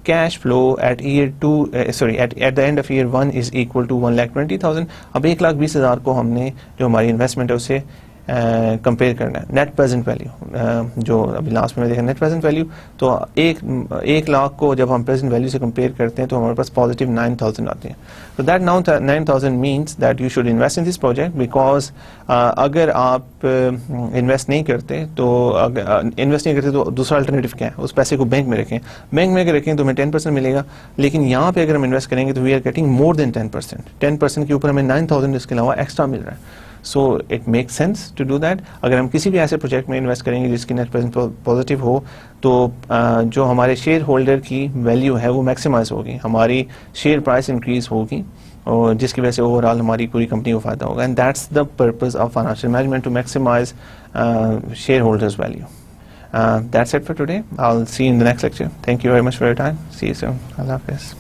cash flow at year 2 sorry at the end of year 1 is equal to 1,20,000। अब 1,20,000 को हमने जो हमारी इन्वेस्टमेंट है उससे कंपेयर करना है नेट प्रेजेंट वैल्यू, जो अभी लास्ट में देखा नेट प्रेजेंट वैल्यू, तो 1 लाख को जब हम प्रेजेंट वैल्यू से कंपेयर करते हैं तो हमारे पास पॉजिटिव 9,000 आते हैं। तो that 9,000 means that you should invest in this project, because अगर आप इन्वेस्ट नहीं करते तो दूसरा अल्टरनेटिव क्या है, उस पैसे को बैंक में रखें। बैंक में अगर रखें तो हमें 10% मिलेगा, लेकिन यहाँ पे अगर हम इन्वेस्ट करेंगे तो we are getting more than 10%। 10% के ऊपर हमें 9,000 इसके अलावा एक्स्ट्रा मिल रहा है। So it makes sense to do that. अगर हम किसी भी ऐसे प्रोजेक्ट में इन्वेस्ट करेंगे जिसकी नेट प्रेजेंट पॉजिटिव हो तो जो हमारे शेयर होल्डर की वैल्यू है वो मैक्सिमाइज होगी, हमारी शेयर प्राइस इंक्रीज होगी और जिसकी वजह से ओवरऑल हमारी पूरी कंपनी को फायदा होगा। And that's the purpose of financial management, to maximise shareholders value. That's it for today. I'll see you in the next lecture. Thank you very much for your time. See you soon. Allah Hafiz.